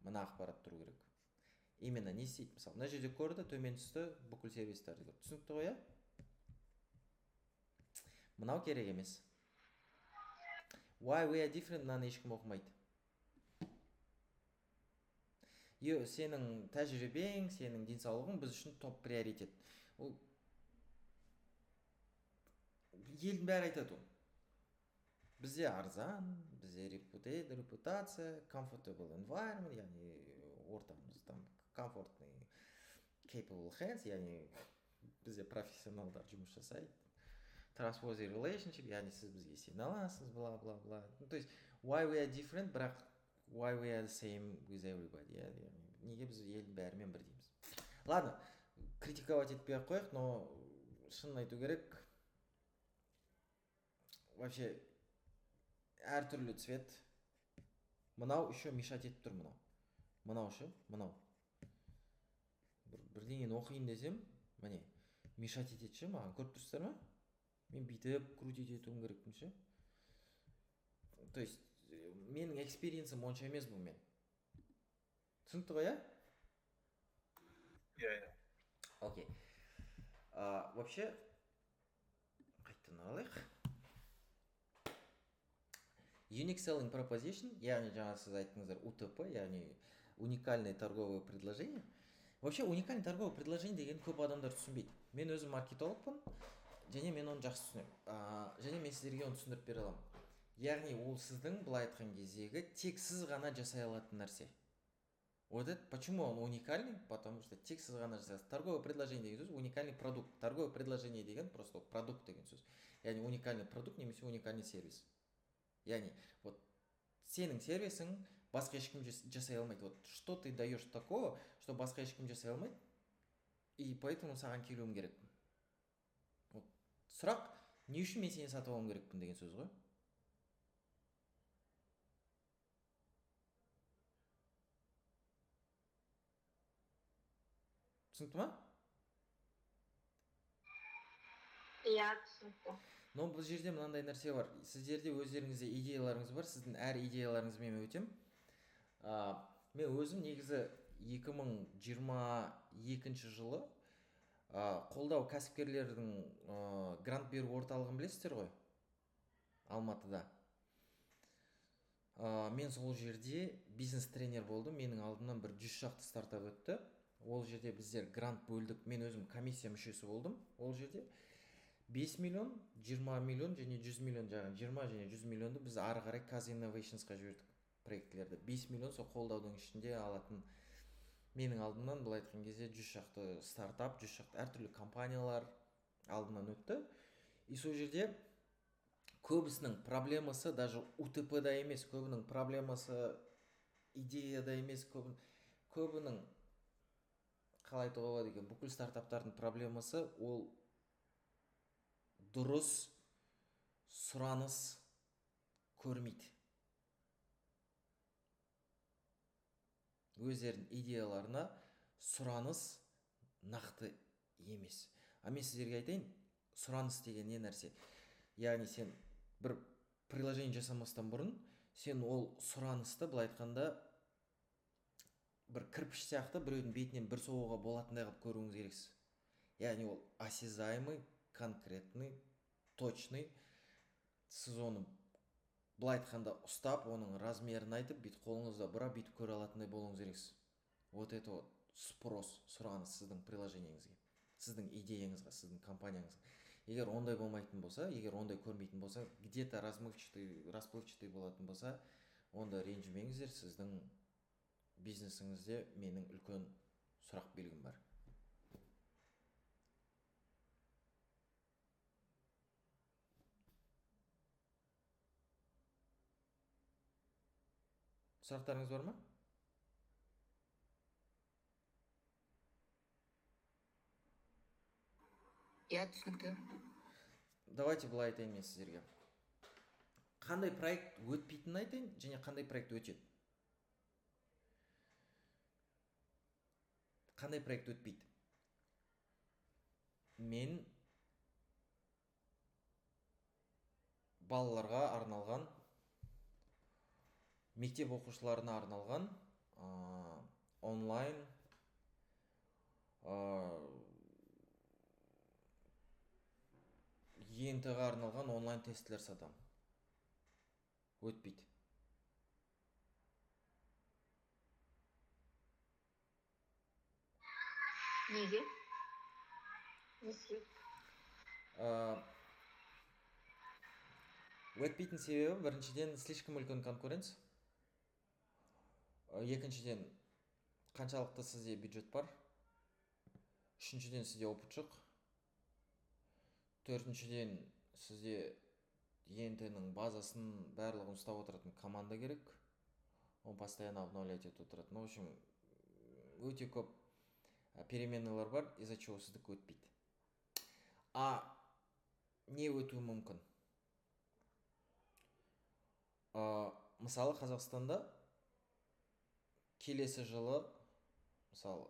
Мына ақпарат тұру керек. Именно не істейді, мысалы, мына жерде көрді, төмен түсті, бүкіл сервистарды көрді. Түсінікті ғой, Мынау керек емес. Why we are different, мынаны ешкім оқымайды. Сенің тәжірибең, сенің денсаулығың біз үшін топ приоритет. Ол елдің бәрі айтады ол. Бізде арзан, бізде репутация, comfortable environment, яғни ортамыз там комфортный, capable hands, яғни бізде профессионалдар жұмыс жасайды. Trustworthy relationship, яғни сіз бізге сене аласыз, бла-бла-бла. То есть, why we are different, бірақ why we are the same with everybody. Неге біз елдің бәрімен бірдейміз. Ладно, критиковать етпей ақ қояйық, но шынын айту керек. Вообще, әртүрлі цвет. Мынау еще мешать етіп тұр мынау. Мынау ше, мынау. Бірдеңені оқиын десем, міне, мешать етеді ше, маған көріп тұрсыздар ма? Мен бүйтіп крутить етуім керекпін ше. То есть, менің экспириенсім онша емес бұл мен. Түсінікті ғой, Иә. Окей. Вообще, қайттан алайық. Unique Selling Proposition, яғни жаңа сіз айттыңыздар УТП, яғни уникальное торговое предложение. Вообще, уникальное торговое предложение деген көп адамдар түсінбейді. Мен өзім маркетологпын, және мен оны жақсы түсінемін. Және мен сіздерге оны түсіндіріп бере аламын. Яғни ол сіздің былай айтқан кездегі тек сіз ғана жасай алатын нәрсе. Вот это почему он уникальный? Потому что тек сіз ғана жасайсыз. Торговое предложение деген сөз уникальный продукт. Торговое предложение деген просто продукт деген сөз. Яғни уникальный продукт немесе уникальный сервис. Яғни вот сенің сервисің басқа ешкім жасай алмайды. Вот что ты даешь такого, что басқа ешкім жасай алмайды, и поэтому саған келуім керекпін. Вот сұрақ, не үшін мен сені сатып алуым керекпін деген сөз ғой. Түсінікті ма? Иә, түсінікті. Но бұл жерде мынандай нәрсе бар. Сіздерде өздеріңізде идеяларыңыз бар. Сіздің әр идеяларыңызды мен өтем. Мен өзім негізі 2022 жылы қолдау кәсіпкерлердің грант беру орталығын білесіздер ғой? Алматыда. Мен сол жерде бизнес тренер болдым. Менің алдымнан бір 100 шақты стартап өтті. Ол жерде біздер грант бөлдік. Мен өзім комиссия мүшесі болдым ол жерде. 5 миллион 20 миллион және 100 миллион, жаңағы 20 және 100 миллионды біз ары қарай Kaz Innovationsқа жібердік проектілерді. 5 миллион сол қолдаудың ішінде алатын. Менің алдымнан былай айтқан кезде 100 шақты стартап, 100 шақты әртүрлі компаниялар алдымнан өтті. И сол жерде көбісінің проблемасы даже УТП-да емес, көбінің проблемасы идеяда емес, көбінің қалай айтуға болады екен, бүкіл стартаптардың проблемасы ол дұрыс сұраныс көрмейді. Өздерінің идеяларына сұраныс нақты емес. Мен сіздерге айтайын, сұраныс деген не нәрсе? Яғни сен бір приложение жасамастан бұрын, сен ол сұранысты былай айтқанда бір кірпіш сияқты біреудің бетінен бір соғуға болатындай қылып көруіңіз керексіз. Яғни ол осязаемый, конкретный, точный. Сіз оны былай айтқанда ұстап, оның размерін айтып, бүйтіп қолыңызда бұрап, бүйтіп көре алатындай болуыңыз керексіз. Вот это вот спрос, сұраныс сіздің приложениеңізге, сіздің идеяңызға, сіздің компанияңызға. Егер ондай болмайтын болса, егер ондай көрмейтін болса, где-то расплывчатый болатын болса, онда ренжімеңіздер, сіздің бизнесіңізде менің үлкен сұрақ белгім бар. Сұрақтарыңыз бар ма? Иә, түсінікті. Давайте былай айтайын мен сіздерге. Қандай проект өтпейтінін айтайын, және қандай проект өтеді. Қандай проект өтпейді? Мен балаларға арналған, мектеп оқушыларына арналған онлайн ЕНТ-ға арналған онлайн тестілер сатам. Өтпейді. Неге? Не себеп? Өтпейтін себебі, біріншіден, слишком үлкен конкуренция. Екіншіден, қаншалықты сізде бюджет бар. Үшіншіден, сізде опыт жоқ. Төртіншіден, сізде ЕНТ-ның базасын барлығын ұстап отыратын команда керек. Он постоянно обновлять етіп отыратын. В общем, өте көп переменналар бар, из-за чего сіздікі өтпейді. Не өтуі мүмкін? Мысалы, Қазақстанда келесі жылы, мысалы,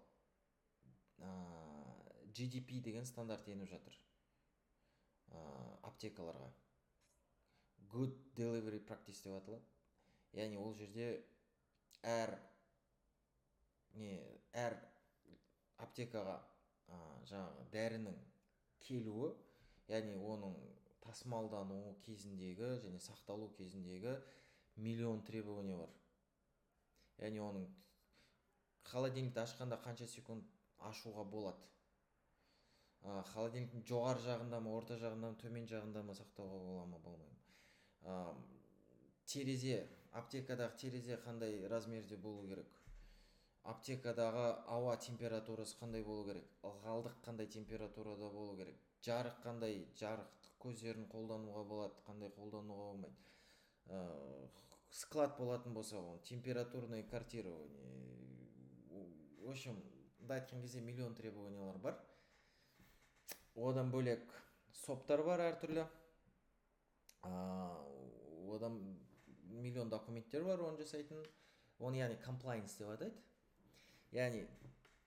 GDP деген стандарт еніп жатыр аптекаларға. Good Delivery Practice деп аталады. Яғни ол жерде әр аптекаға жаңағы дәрінің келуі, яғни оның тасымалдануы кезіндегі және сақталу кезіндегі миллион требования бар. Яғни оның холодильникті ашқанда қанша секунд ашуға болады. Холодильниктің жоғары жағында ма, орта жағында ма, төмен жағында ма сақтауға бола ма, болмай. Терезе, аптекадағы терезе қандай размерде болу керек. Аптекадағы ауа температурасы қандай болу керек. Ылғалдық қандай температурада болу керек. Жарық қандай, жарық көздерін қолдануға болады, қандай қолдануға болмайды. Склад болатын болса, температурный картирование. В общем, айтқан кезде миллион требованиялар бар. Одан бөлек соптар бар әртүрлі. Одан миллион документтер бар оны жасайтын. Оны яғни compliance деп атайды. Яғни,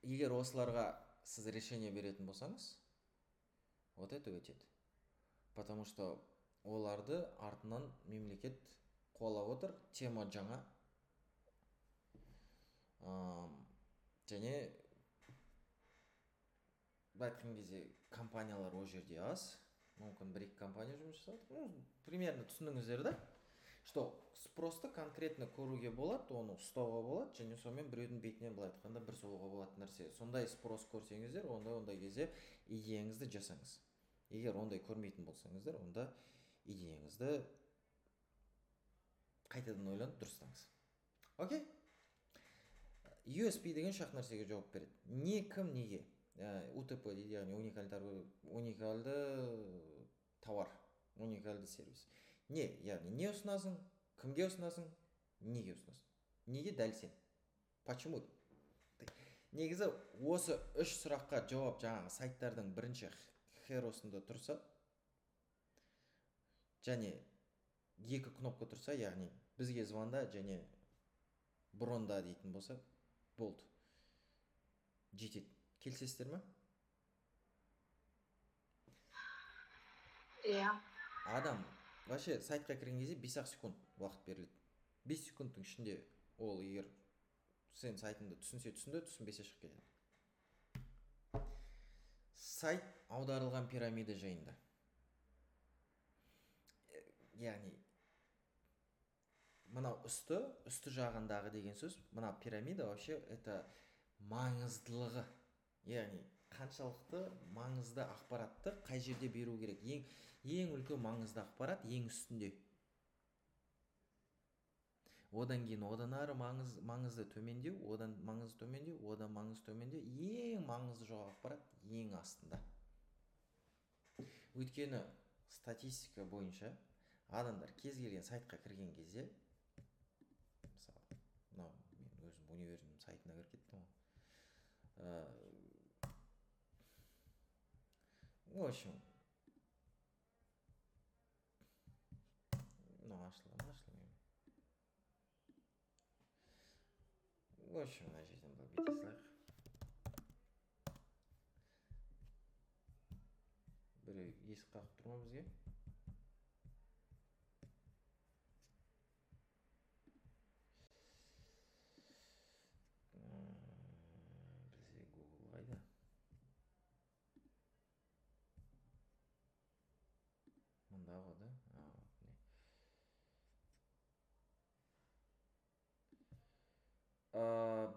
егер осыларға сіз решение беретін болсаңыз, вот это өтеді. Потому что оларды артынан мемлекет қолап отыр, тема жаңа. Және айтқан кезде компаниялар о жерде аз. Мүмкін бір-екі компания жұмыс жасайды. Примерно түсініңіздер да, что спросты конкретно көруге болады, оны ұстауға болады, және сонымен біреудің бетінен былай айтқанда бір соғуға болады нәрсе. Сондай спрос көрсеңіздер, ондай кезде идеяңызды жасаңыз. егер ондай көрмейтін болсаңыздар, онда идеяңызды қайтадан ойланып дұрыстаңыз. Окей? USP деген шақ нәрсеге жауап береді. Не, кім, неге? УТП дейді, яғни уникальды товар, уникальды сервис. Не, яғни не ұсынасың, кімге ұсынасың, неге ұсынасың? Неге дәл сен? Почему? Негізі осы үш сұраққа жауап жаңағы сайттардың бірінші херосында тұрса, және екі кнопка тұрса, яғни бізге звонда және бронда дейтін болса, болды. Жетеді. Келісесіздер ме? Иә. Адам вообще сайтқа кірген кезде 5 секунд уақыт беріледі. 5 секундтың ішінде ол егер сен сайтыңды түсінсе түсінді, түсінбесе шығып кетеді. Сайт аударылған пирамида жайында. Яғни мынау үсті жағындағы деген сөз, мынау пирамида вообще это маңыздылығы. Яғни қаншалықты маңызды ақпаратты қай жерде беру керек. Ең үлкен маңызды ақпарат ең үстінде. Одан кейін одан ары маңызды төмендеу, одан маңызды төмендеу, одан маңызды төмендеу, ең маңызды жоқ ақпарат ең астында. Өйткені статистика бойынша адамдар кез келген сайтқа кірген кезде, мысалы, мен өзім универдің сайтына кіріп кеттім ғой. В общем, ашылы. В общем, мына жерден бүйте салайық. Біреу есік қағып тұр ма бізге? Бізде Google қайда? Мұнда ғой да?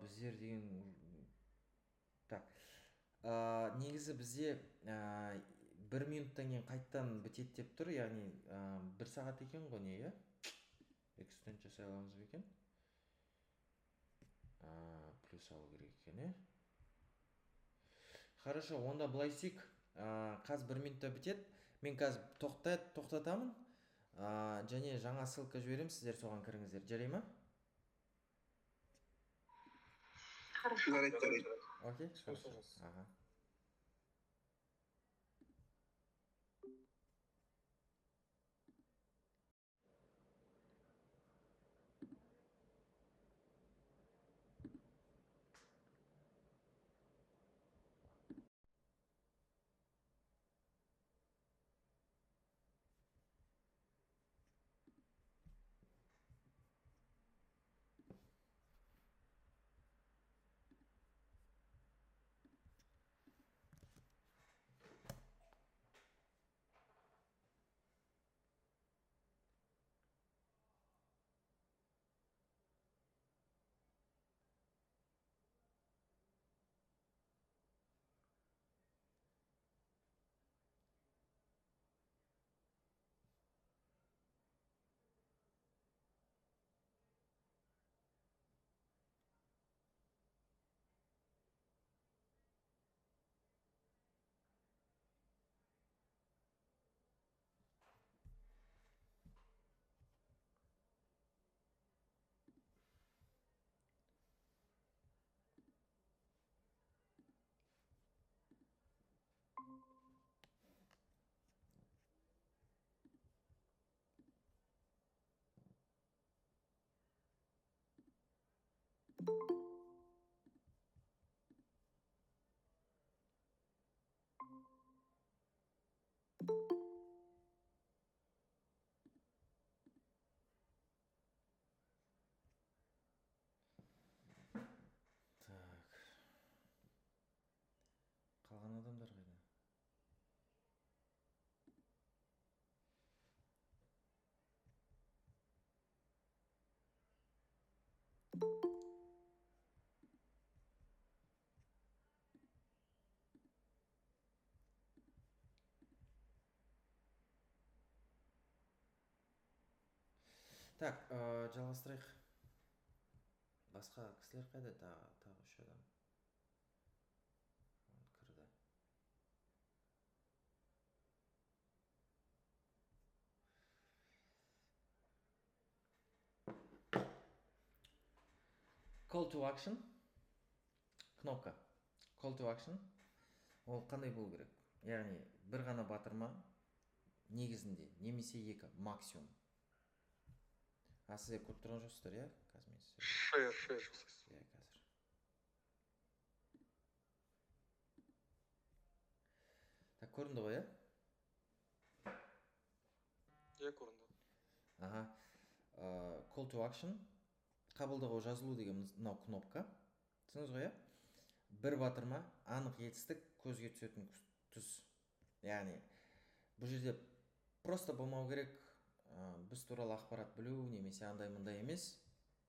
Біздер деген... Так. Негізі бізде 1 минуттан кейін қайттан бітет деп тұр, яғни 1 сағат екен ғой, не, экстенд жасай аламыз ба екен? Плюс алу керек екен, Хорошо, онда былай істейік. Қазір 1 минутта бітет. Мен қазір тоқтатамын. Және жаңа ссылка жіберем, сіздер соған кіріңіздер. Жарай ма? Хорошо. Окей? Хорошо. Ага. Қалған адамдар қайда? Так, жалғастырайық. Басқа кісілер қайда? Тағы 3 адам кірді. Call to action. Кнопка. Call to action. Ол қандай болу керек? Яғни бір ғана батырма негізінде, немесе 2 максимум. Сіздер көріп тұрған жоқсыздар, иә? Қазір мен шер жасайсыз. иә, қазір. Так, көрінді ғой, иә? Иә, көрінді. Аха. Call to action. Қабылдауға жазылу деген мынау кнопка. Түсіңіз ғой, иә? Бір батырма анық етістік көзге түсетін түс. Яғни бұл жерде просто болмау керек біз туралы ақпарат білу немесе андай мындай емес,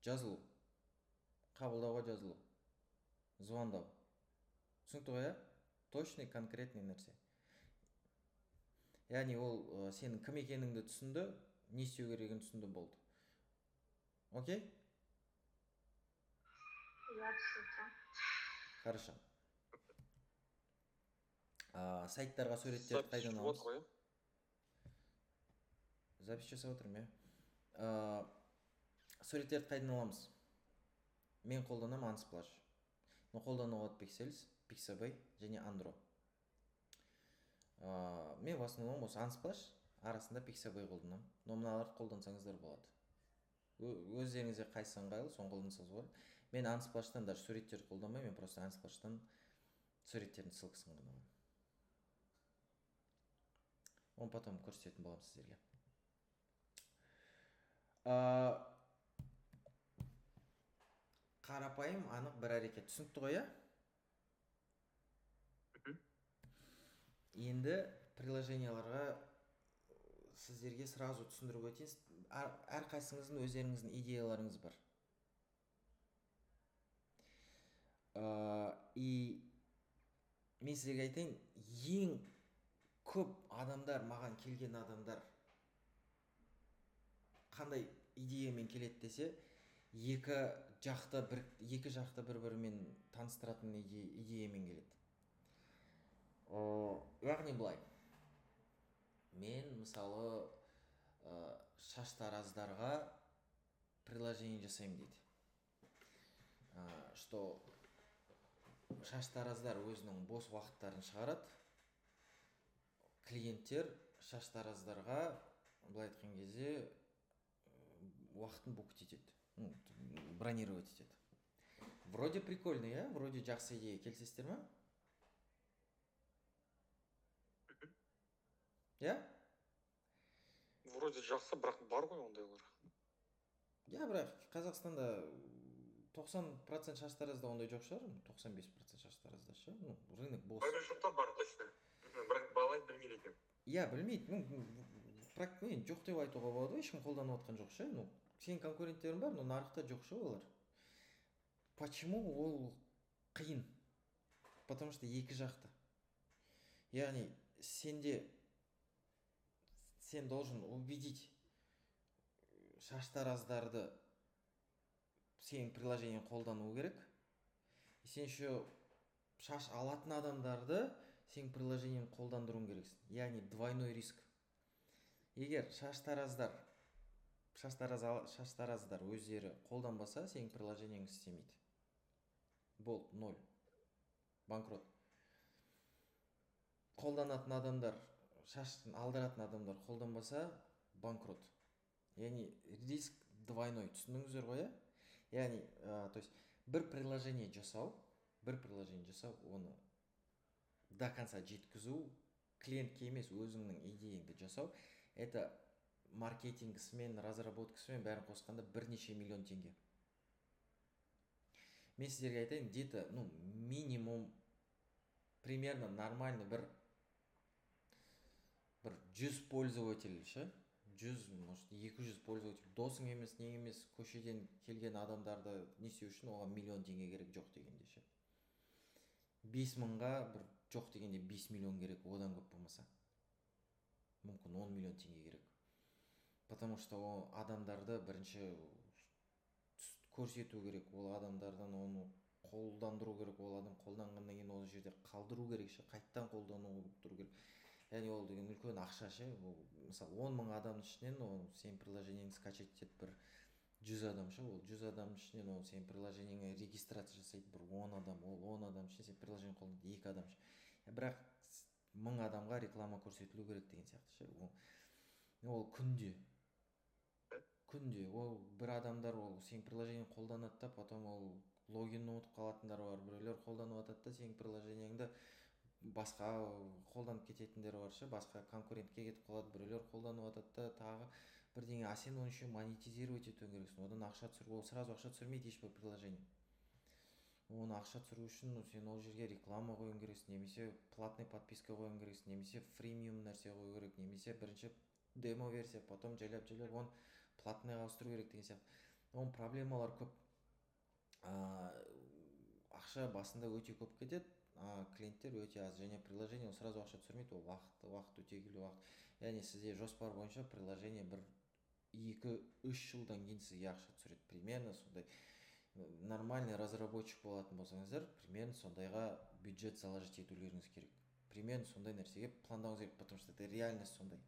жазылу, қабылдауға жазылу, звондау. Түсінікті ғой, иә? Точный, конкретный нәрсе. Яғни ол сенің кім екеніңді түсінді, не істеу керегін түсінді, болды. Окей? Я түсінді. Хорошо. Сайттарға суреттерді қайдан аламыз? Запись жасап отырмын, иә. Суреттерді қайдан аламыз? Мен қолданамын Unsplash. Қолдану болады Pixels, Pixabay және Andro. Мен басын оламын осы Unsplash, арасында Pixabay қолданамын. Мыналарды қолдансаңыздар болады. Өздеріңізге қайсысы ыңғайлы, соны қолдансаңыз болады. Мен Unsplash'тан даже суреттерді қолданбаймын, мен просто Unsplash'тан суреттердің ссылкасын ғана аламын. Оны потом көрсететін боламын сіздерге. Қарапайым, анық бір әрекет. Түсінікті ғой, иә? Енді приложенияларға сіздерге сразу түсіндіріп өтейін. Әрқайсыңыздың өздеріңіздің идеяларыңыз бар. И мен сіздерге айтайын, ең көп адамдар, маған келген адамдар қандай идеямен келеді десе, екі жақты бір-бірімен таныстыратын идеямен келеді. Яғни былай, мен мысалы шаштараздарға приложение жасаймын дейді. Что шаштараздар өзінің бос уақыттарын шығарады, клиенттер шаштараздарға былай айтқан кезде уақытын букт етеді, бронировать етеді. Вроде прикольно, иә? Вроде жақсы идея, келісесіздер ме? Иә? Вроде жақсы, бірақ бар ғой ондайлар. Иә, бірақ Қазақстанда 90% шаштаразда ондай жоқ шығар, 95% шаштаразда ше, рынок бос. Барышылықта бар точно. Бірақ балалар білмейді екен. Иә, білмейді. Жоқ деп айтуға болады, ешкім қолданып отқан жоқ ше. Сенің конкуренттерің бар, но нарықта жоқ ше олар. Почему ол қиын? Потому что екі жақты. Яғни сен должен убедить шаштараздарды сенің приложениен қолдану керек. Сен еще шаш алатын адамдарды сенің приложениен қолдандыруың керексің. Яғни двойной риск. Егер шаштараздар өздері қолданбаса, сенің приложениең істемейді. Болды, 0. Банкрот. Қолданатын адамдар, шашын алдыратын адамдар қолданбаса, банкрот. Яғни риск двойной. Түсіндіңіздер ғой, иә? Яғни, то есть бір приложение жасау, оны до конца жеткізу, клиентке емес өзіңнің идеяңды жасау, это маркетингісімен, разработкасымен бәрін қосқанда бірнеше миллион теңге. Мен сіздерге айтайын, где-то, минимум, примерно нормально бір 100 пользователь, 100, может 200 пользователь, досың емес, не емес, көшеден келген адамдарды не істеу үшін оған миллион теңге керек жоқ дегенде ше. 5000-ға бір жоқ дегенде 5 миллион керек, одан көп болмаса. Мүмкін 10 миллион теңге керек. потому что ол адамдарды бірінші көрсету керек, ол адамдардан оны қолдандыру керек, ол адам қолданғаннан кейін ол жерде қалдыру керек ше, қайттан қолдануға тұру керек. Яғни ол деген үлкен ақша ше. Ол мысалы 10 мың адамның ішінен ол сен приложениеңді скачать етеді бір 100 адам ше, ол 100 адамның ішінен ол сен приложениеңе регистрация жасайды бір 10 адам, ол 10 адам ішінен сен приложение қолданады 2 адам ше. Бірақ 1000 адамға реклама көрсетілу керек деген сияқты ше. Ол күнде ол бір адамдар ол сен приложение қолданады да, потом ол логинін ұмытып қалатындар бар, біреулер қолданып жатады да сенің приложениеңді басқа қолданып кететіндер бар ше, басқа конкурентке кетіп қалады, біреулер қолданып жатады да тағы бірдеңе, а сен оны еще монетизировать етуің керексің, одан ақша түсіру, ол сразу ақша түсірмейді ешбір приложение. Оны ақша түсіру үшін сен ол жерге реклама қоюың керексің, немесе платный подписка қоюың керексің, немесе фримиум нәрсе қою керек, немесе бірінші демо версия, потом жайлап оны платныйға ауыстыру керек деген сияқты. Оның проблемалар көп. Ақша басында өте көп кетеді, клиенттер өте аз, және приложение сразу ақша түсірмейді, ол уақыт өте келе уақыт. Яғни сізде жоспар бойынша приложение бір 2-3 жылдан кейін сізге ақша түсіреді. Примерно сондай. Нормальный разработчик болатын болсаңыздар, примерно сондайға бюджет заложить етулеріңіз керек. Примерно сондай нәрсеге пландауыңыз керек, потому что это реальность сондай.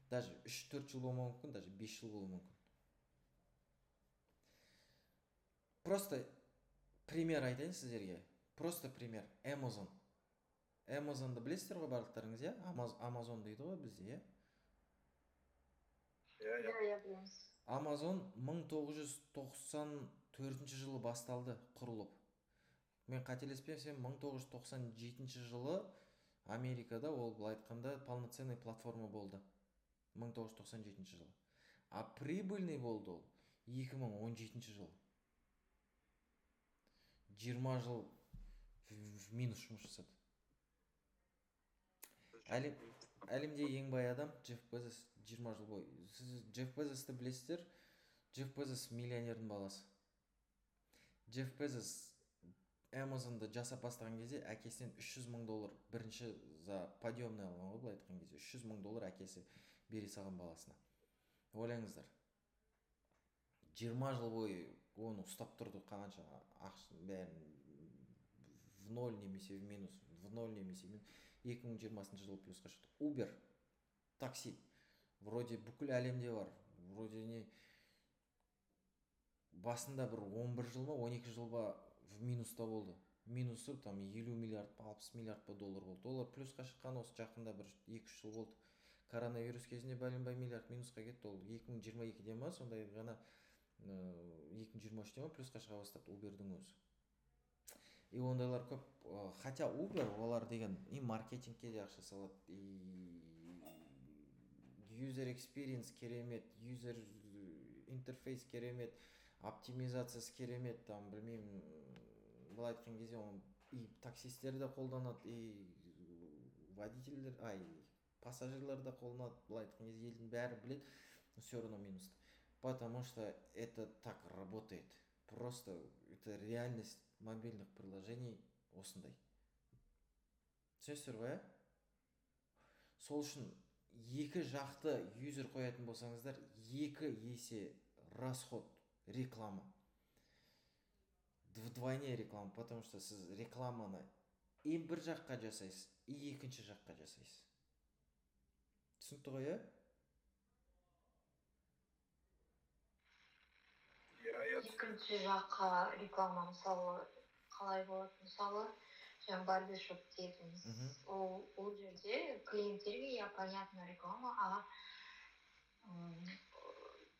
Даже 3-4 жыл болмауы мүмкін, даже 5 жыл болуы мүмкін. Просто пример айтайын сіздерге. Просто пример. Amazon'ды білесіздер ғой барлықтарыңыз, иә? Amazon дейді ғой бізде, иә? Иә, білеміз. Amazon 1994 жылы басталды құрылып. Мен қателеспесем 1997 жылы Америкада ол былай айтқанда полноценный платформа болды. 1997 жылы. А прибыльный болды ол 2017 жылы. 20 жыл в минус жұмыс жасады. Әлемде ең бай адам Джефф Безос 20 жыл бойы. Сіз Джефф Безосты білесіздер? Джефф Безос миллионердің баласы. Джефф Безос Amazon'ды жасап бастаған кезде әкесінен $300,000 бірінші за подъемный алған ғой, былай айтқан кезде $300,000 әкесі бере салған баласына. Ойлаңыздар. 20 жыл бойы оны ұстап тұрды, қанша ақшын бәрін в ноль немесе в минус, 2020 жылы плюсқа шықты. Uber, такси, вроде бүкіл әлемде бар, вроде не басында бір 11 жыл ма, 12 жыл ба в минуста болды. Минусы там 50 миллиард, 60 миллиард доллар болды. Доллар плюсқа шыққан осы жақында бір 2-3 жыл болды. Коронавирус кезінде бәленбай миллиард минусқа кетті, ол 2022-де ма, сондай ғана 2023-де ма плюсқа шыға бастады Uber'дің өзі. И ондайлар көп, хотя Uber олар деген и маркетингке де ақша салады, и user experience керемет, user интерфейс керемет, оптимизациясы керемет, там білмеймін, былай айтқан кезде и таксистер де қолданады, и водительдер, пассажирлар да қолданады, былай айтқан кезде елдің бәрі біледі, но все равно минус. Потому что это так работает. Просто это реальность мобильных приложений осындай. Түсінесіздер ғой, иә? Сол үшін екі жақты юзер қоятын болсаңыздар, 2 есе расход реклама. Вдвойне реклама, потому что сіз рекламаны и бір жаққа жасайсыз, и екінші жаққа жасайсыз. Түсінікті ғой, иә? Екінші жаққа реклама мысалы қалай болады? Мысалы, жаңа барбершоп дедіңіз. Ол жерде клиенттерге понятно реклама, а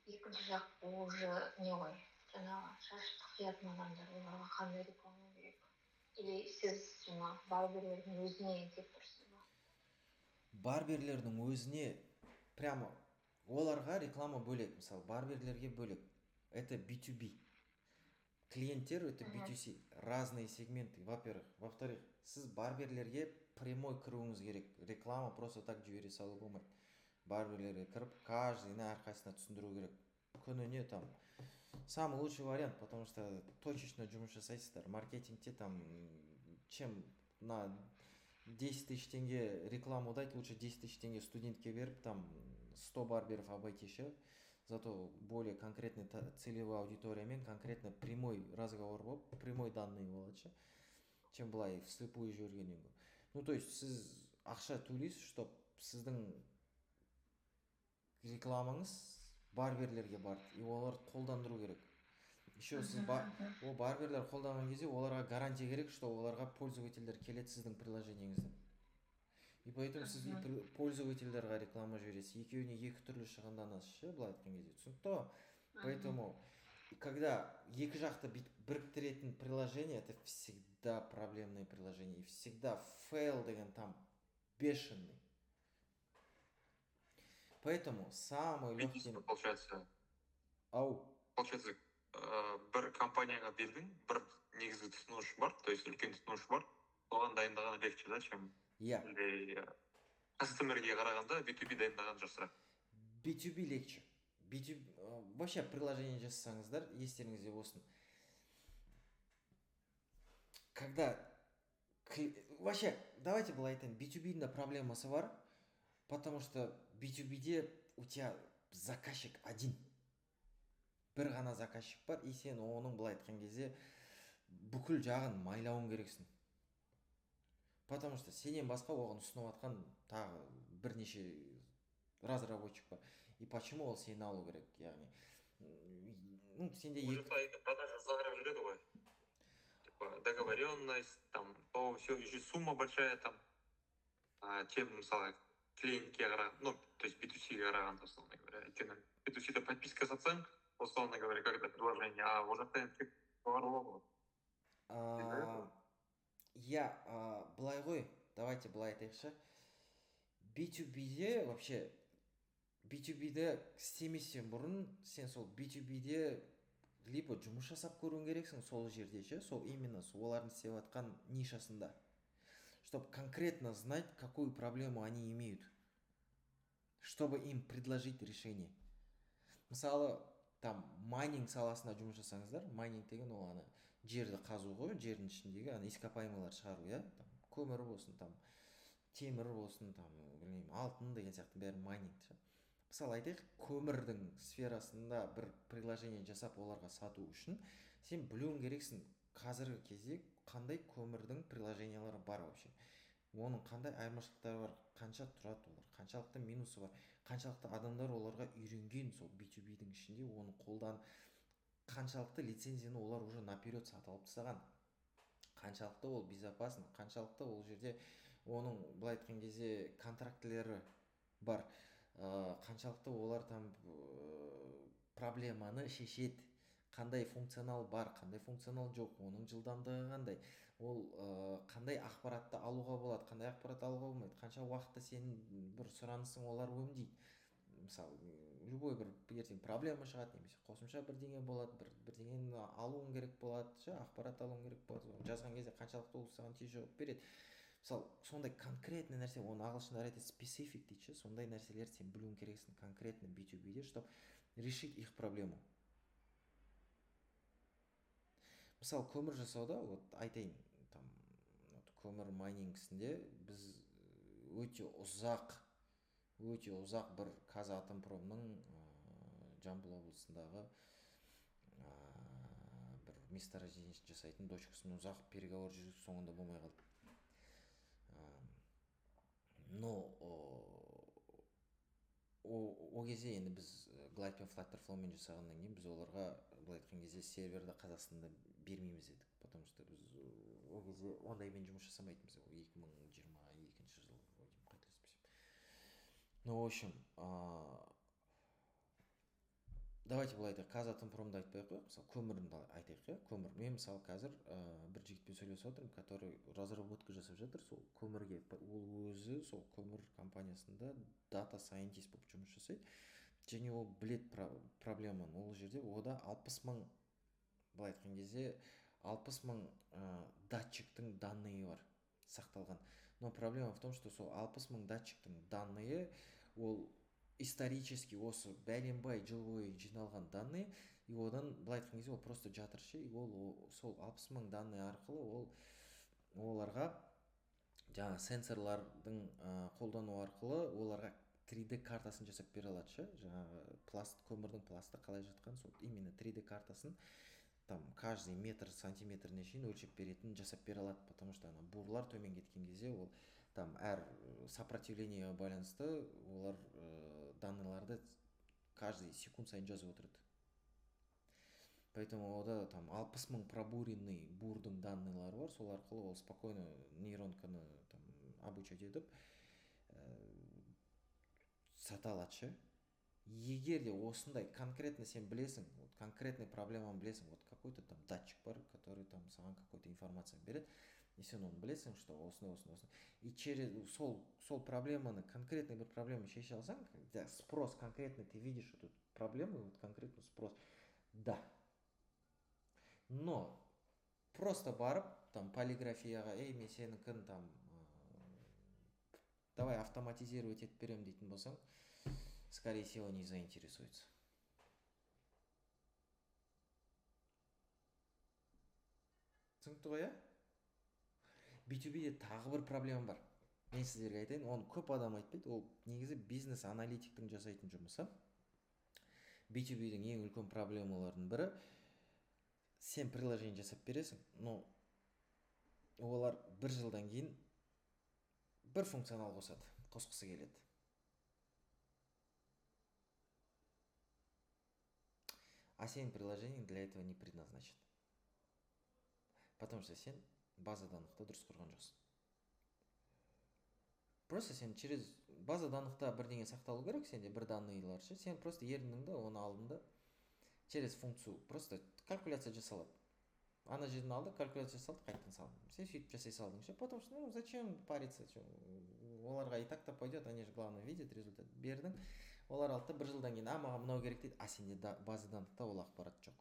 екінші жақ уже не ғой? Жаңағы шашты қиятын адамдар, оларға қандай реклама керек? Или сіз жаңа барберлердің өзіне деп тұрсыз ба? Барберлердің өзіне прямо оларға реклама бөлек, мысалы барберлерге бөлек. Это B2B. Клиенттер это B2C. Разные сегменты, во-первых. Во-вторых, сіз барберлерге прямой кіруіңіз керек. Реклама просто так жібере салу болмайды. Барберлерге кіріп, каждыйына әрқайсына түсіндіру керек. Күніне там самый лучший вариант, потому что точечно жұмыс жасайсыздар. Маркетингте там чем на 10 тысяч теңге рекламу дать, лучше 10 тысяч теңге студентке беріп, там 100 барберов обойти ше. зато более конкретный целевой аудиториямен конкретно прямой разговор болып прямой данный болады ше, чем былай вслепую жібергеннен гөрі. Ну то есть сіз ақша төлейсіз, чтоб сіздің рекламаңыз барберлерге барды, и олар қолдандыру керек. Еще сіз ол барберлер қолданған кезде оларға гарантия керек, что оларға пользовательдер келеді сіздің приложениеңізден. И поэтому сіз пользовательдерға реклама жібересіз, екеуіне екі түрлі шығынданасыз ше, былай айтқан кезде, түсінікті ғой? Поэтому когда екі жақты біріктіретін приложение, это всегда проблемное приложение, и всегда fail деген там бешеный. Поэтому самый легкий... Получается, получается, бір компанияға бердің, бір негізгі тұтынушы бар, то есть үлкен тұтынушы бар, оған дайындаған легче да, чем кастомерге қарағанда B2B дайындаған жақсырақ. B2B легче. Вообще приложение жасасаңыздар, естеріңізде болсын. Когда вообще, давайте былай айтайын, B2B-да проблемасы бар, потому что B2B-де у тебя заказчик один. Бір ғана заказчик бар, и сен оның былай айтқан кезде бүкіл жағын майлауың керексің. Потому что сенен басқа оған ұсынып атқан тағы бірнеше разработчик бар. И почему ол сені алу керек, яғни сенде продажа заграв жүреді ғой. Типа договоренность, там, все, еще сумма большая, там, чем, мысалы, клиентке қараған, ну, то есть B2C-ге қарағанда, условно говоря, өйткені B2C-де подписка сатсаң, условно говоря, как это приложение, а ол жақта енді жоғары болады. Былай ғой, давайте былай айтайықшы. B2B-де вообще, B2B-де істеместен бұрын, сен сол B2B-де либо жұмыс жасап көруің керексің сол жерде ше, сол именно олардың істеп жатқан нишасында, чтобы конкретно знать, какую проблему они имеют, чтобы им предложить решение. Мысалы, там майнинг саласында жұмыс жасаңыздар, майнинг деген ол ана жерді қазу ғой, жердің ішіндегі ана ископаемыйлар шығару, я, там көмір болсын, там темір болсын, там білмеймін, алтын деген сияқты бәрі майнинг ше. Мысалы айтайық, көмірдің сферасында бір приложение жасап оларға сату үшін сен білуің керексің, қазіргі кезде қандай көмірдің приложениялары бар вообще. Оның қандай айырмашылықтары бар, қанша тұрады олар, қаншалықты минусы бар, қаншалықты адамдар оларға үйренген сол B2B-дің ішінде оны қолданып, қаншалықты лицензияны олар уже наперед сатып алып тастаған, қаншалықты ол безопасын, қаншалықты ол жерде оның былай айтқан кезде контрактілері бар, қаншалықты олар там проблеманы шешеді, қандай функционал бар, қандай функционал жоқ, оның жылдамдығы қандай, ол қандай ақпаратты алуға болады, қандай ақпарат алуға болмайды, қанша уақытта сенің бір сұранысың олар өңдейді. Мысалы, любой бір ертең проблема шығады, немесе қосымша бірдеңе болады, бірдеңені алуың керек болады, ақпарат алуың керек болады, жазған кезде қаншалықты ол саған тез жауап береді. Мысалы, сондай конкретный нәрсе, оны ағылшындар айтады специфик дейді, сондай нәрселер сен білуің керексің конкретно B2B-де, чтобы решить их проблему. Мысалы, көмір жасауда, вот айтайын, там көмір майнингісінде біз өте ұзақ бір Казатомпромның Жамбыл облысындағы бір месторождение жасайтын дочкасын ұзақ переговор жүріп соңында болмай қалды. Но о кезде енді біз Glide пен Flutterflowмен жасағаннан кейін біз оларға былай айтқан кезде серверді Қазақстанда бермейміз дедік, потому что біз о кезде ондаймен жұмыс жасамайтынбыз, 2022 жыл қателеспесем. Ну, в общем, давайте былай айтайық, Казатомпромды айтпай ақ қояйық, мысалы көмірді айтайық, көмір. Мен мысалы қазір бір жігітпен сөйлесіп отырмын, который разработка жасап жатыр сол көмірге. Ол өзі сол көмір компаниясында дата сайентист болып жұмыс жасайды, және ол білет проблеманы. Ол жерде ода 60 мың, былай айтқан кезде 60 мың датчиктің данные бар сақталған. Но проблема в том, что сол 60 мың датчиктің данные ол исторически осы бәленбай жыл бойы жиналған данные, и одан былай айтқан кезде ол просто жатыр ше, и ол сол 60 мың данные арқылы оларға жаңа сенсорлардың қолдану арқылы оларға 3D картасын жасап бере алады ше, жаңағы көмірдің пласты қалай жатқан, сол именно 3D картасын там каждый метр сантиметріне шейін өлшеп беретін жасап бере алады, потому что ана бурлар төмен кеткен кезде ол там әр сопротивлениеға байланысты олар данныйларды каждый секунд сайын жазып отырады. Поэтому ода там 60 000 пробуренный бурдың данныйлары бар, сол арқылы ол спокойно нейронканы там обучать етіп сата алады ше. Егер де осындай конкретно сен білесің, вот конкретный проблеманы білесің, вот какой-то там датчик бар, который там саған какой-то информация берет, и сен оны білесің, что осындай. И через сол проблеманы, конкретный бір проблема шеше алсаң, когда спрос конкретный, ты видишь эту проблему, вот конкретный спрос, да. Но просто барып, там полиграфияға, мен сенікін там давай автоматизировать етіп берем дейтін болсаң, скорее всего, не заинтересуется. Түсінікті ғой, B2B-де тағы бір проблема бар. Мен сіздерге айтайын, оны көп адам айтпайды, ол негізі бизнес-аналитиктің жасайтын жұмысы. B2B-дің ең үлкен проблемалардың бірі, сен приложение жасап бересің, но олар бір жылдан кейін бір функционал қосқысы келеді. А сен приложение для этого не предназначен. Потому что сен база даннықты дұрыс құрған жоқсың. Просто сен через база данныхта бірдеңе сақталу керек, сенде бір данныйлар ше, сен просто еріндің да, оны алдың да, через функцию просто калькуляция жасалады. Ана жерден алды, калькуляция жасалды, қайтадан салды. Сен сөйтіп жасай салдың ше, потому что зачем париться, оларға и так-то пойдет, они же главное видят результат. Бердің, олар алды, бір жылдан кейін, маған мынау керек дейді, сенде база данныхта ол ақпарат жоқ.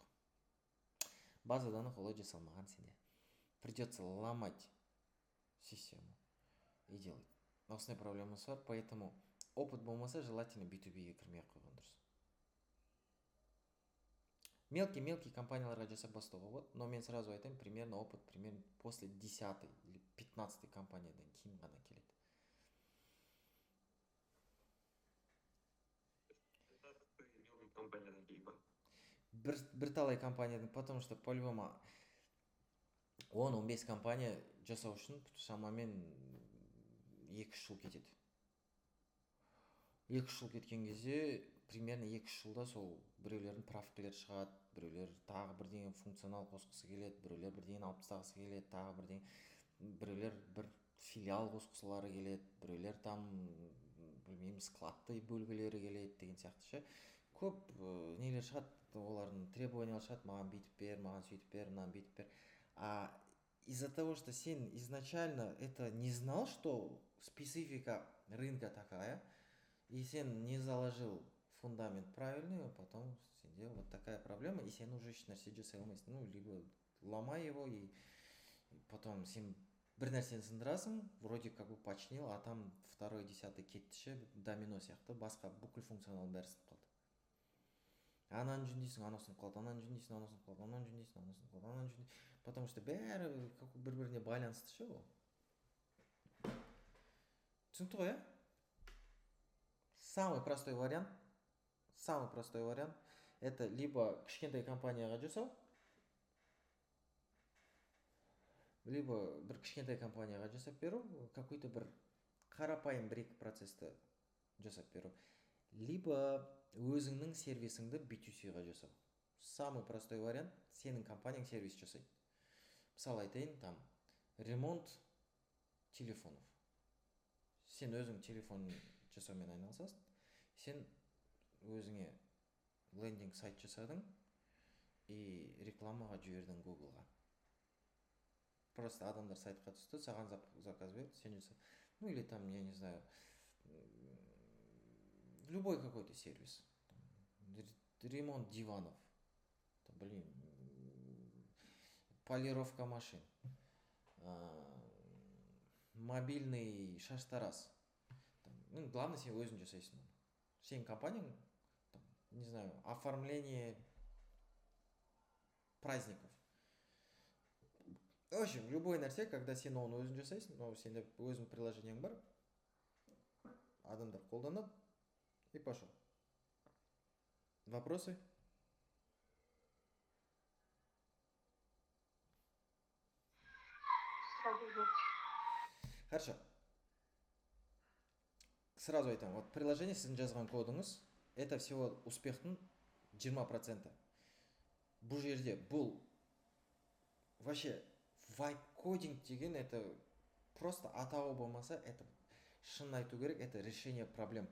База данных олай жасалмаған сенде. Придется ломать систему и делать. Осындай проблемасы бар, поэтому опыт болмаса, желательно B2B-ге кірмей қойған дұрыс. Мелкий компанияларға жасап бастауға болады, но мен сразу айтайын, примерно опыт примерно после 10 или 15 компаниядан кейін ғана келеді. Компаниядан кейін ба? Бірталай компаниядан, потому что по-любому 10-15 компания жасау үшін шамамен 2 жыл кетеді. 2 жыл кеткен кезде примерно 2 жылда сол біреулердің правкілер шығады, біреулер тағы бірдеңе функционал қосқысы келеді, біреулер бірдеңені алып тастағысы келеді, тағы біреулер бір филиал қосқысылары келеді, біреулер там білмеймін складты бөлгілері келеді деген сияқты ше. Көп нелер шығады, олардың требованиялар шығады, маған бүйтіп бер, маған сөйтіп бер, мынаны бүйтіп бер. А из-за того, что сен изначально это не знал, что специфика рынка такая, и сен не заложил фундамент правильный, а потом сенде вот такая проблема, и сен уже ешнәрсе жасай алмайсың. Либо ломай его, и потом сен бір нәрсені сындырасың, вроде как бы починил, а там 2-10 кетті ше, домино сияқты, басқа бүкіл функционал бәрі сынып қалды. Ананы жөндейсің, анау сынып қалды, ананы жөндейсің, анау сынып қалды, ананы жөндейсің, анау сынып қалды, ананы жөндейсің. Потому что бәрі бір-біріне байланысты ше ол. Түсінікті ғой, Самый простой вариант, это либо кішкентай компанияға жасау, либо бір кішкентай компанияға жасап беру, какой-то бір қарапайым бір-екі процесті жасап беру, либо өзіңнің сервисіңді B2C-ға жасау. Самый простой вариант, сенің компанияң сервис жасайды. Мысалы айтайын, там ремонт телефонов. Сен өзің телефон жасаумен айналысасың, сен өзіңе лендинг сайт жасадың и рекламаға жібердің Google-ға. Просто адамдар сайтқа түсті, саған заказ берді, сен жасадың. Или там, я не знаю, любой какой-то сервис. Ремонт диванов, полировка машин, мобильный шаштараз. Главное, сен өзің жасайсың. Сен компанияң, не знаю, оформление праздников. В общем, любой нәрсе, когда сен оны өзің жасайсың, сенде өзің приложениең бар, адамдар қолданады, И пошел. Вопросы? Сразу же. Хорошо. Сразу айтамын, вот приложение сіздің жазған кодыңыз, это всего успехтың 20%. Бұл жерде, бұл вообще вайп кодинг деген это просто атауы болмаса, это шын айту керек, это решение проблем.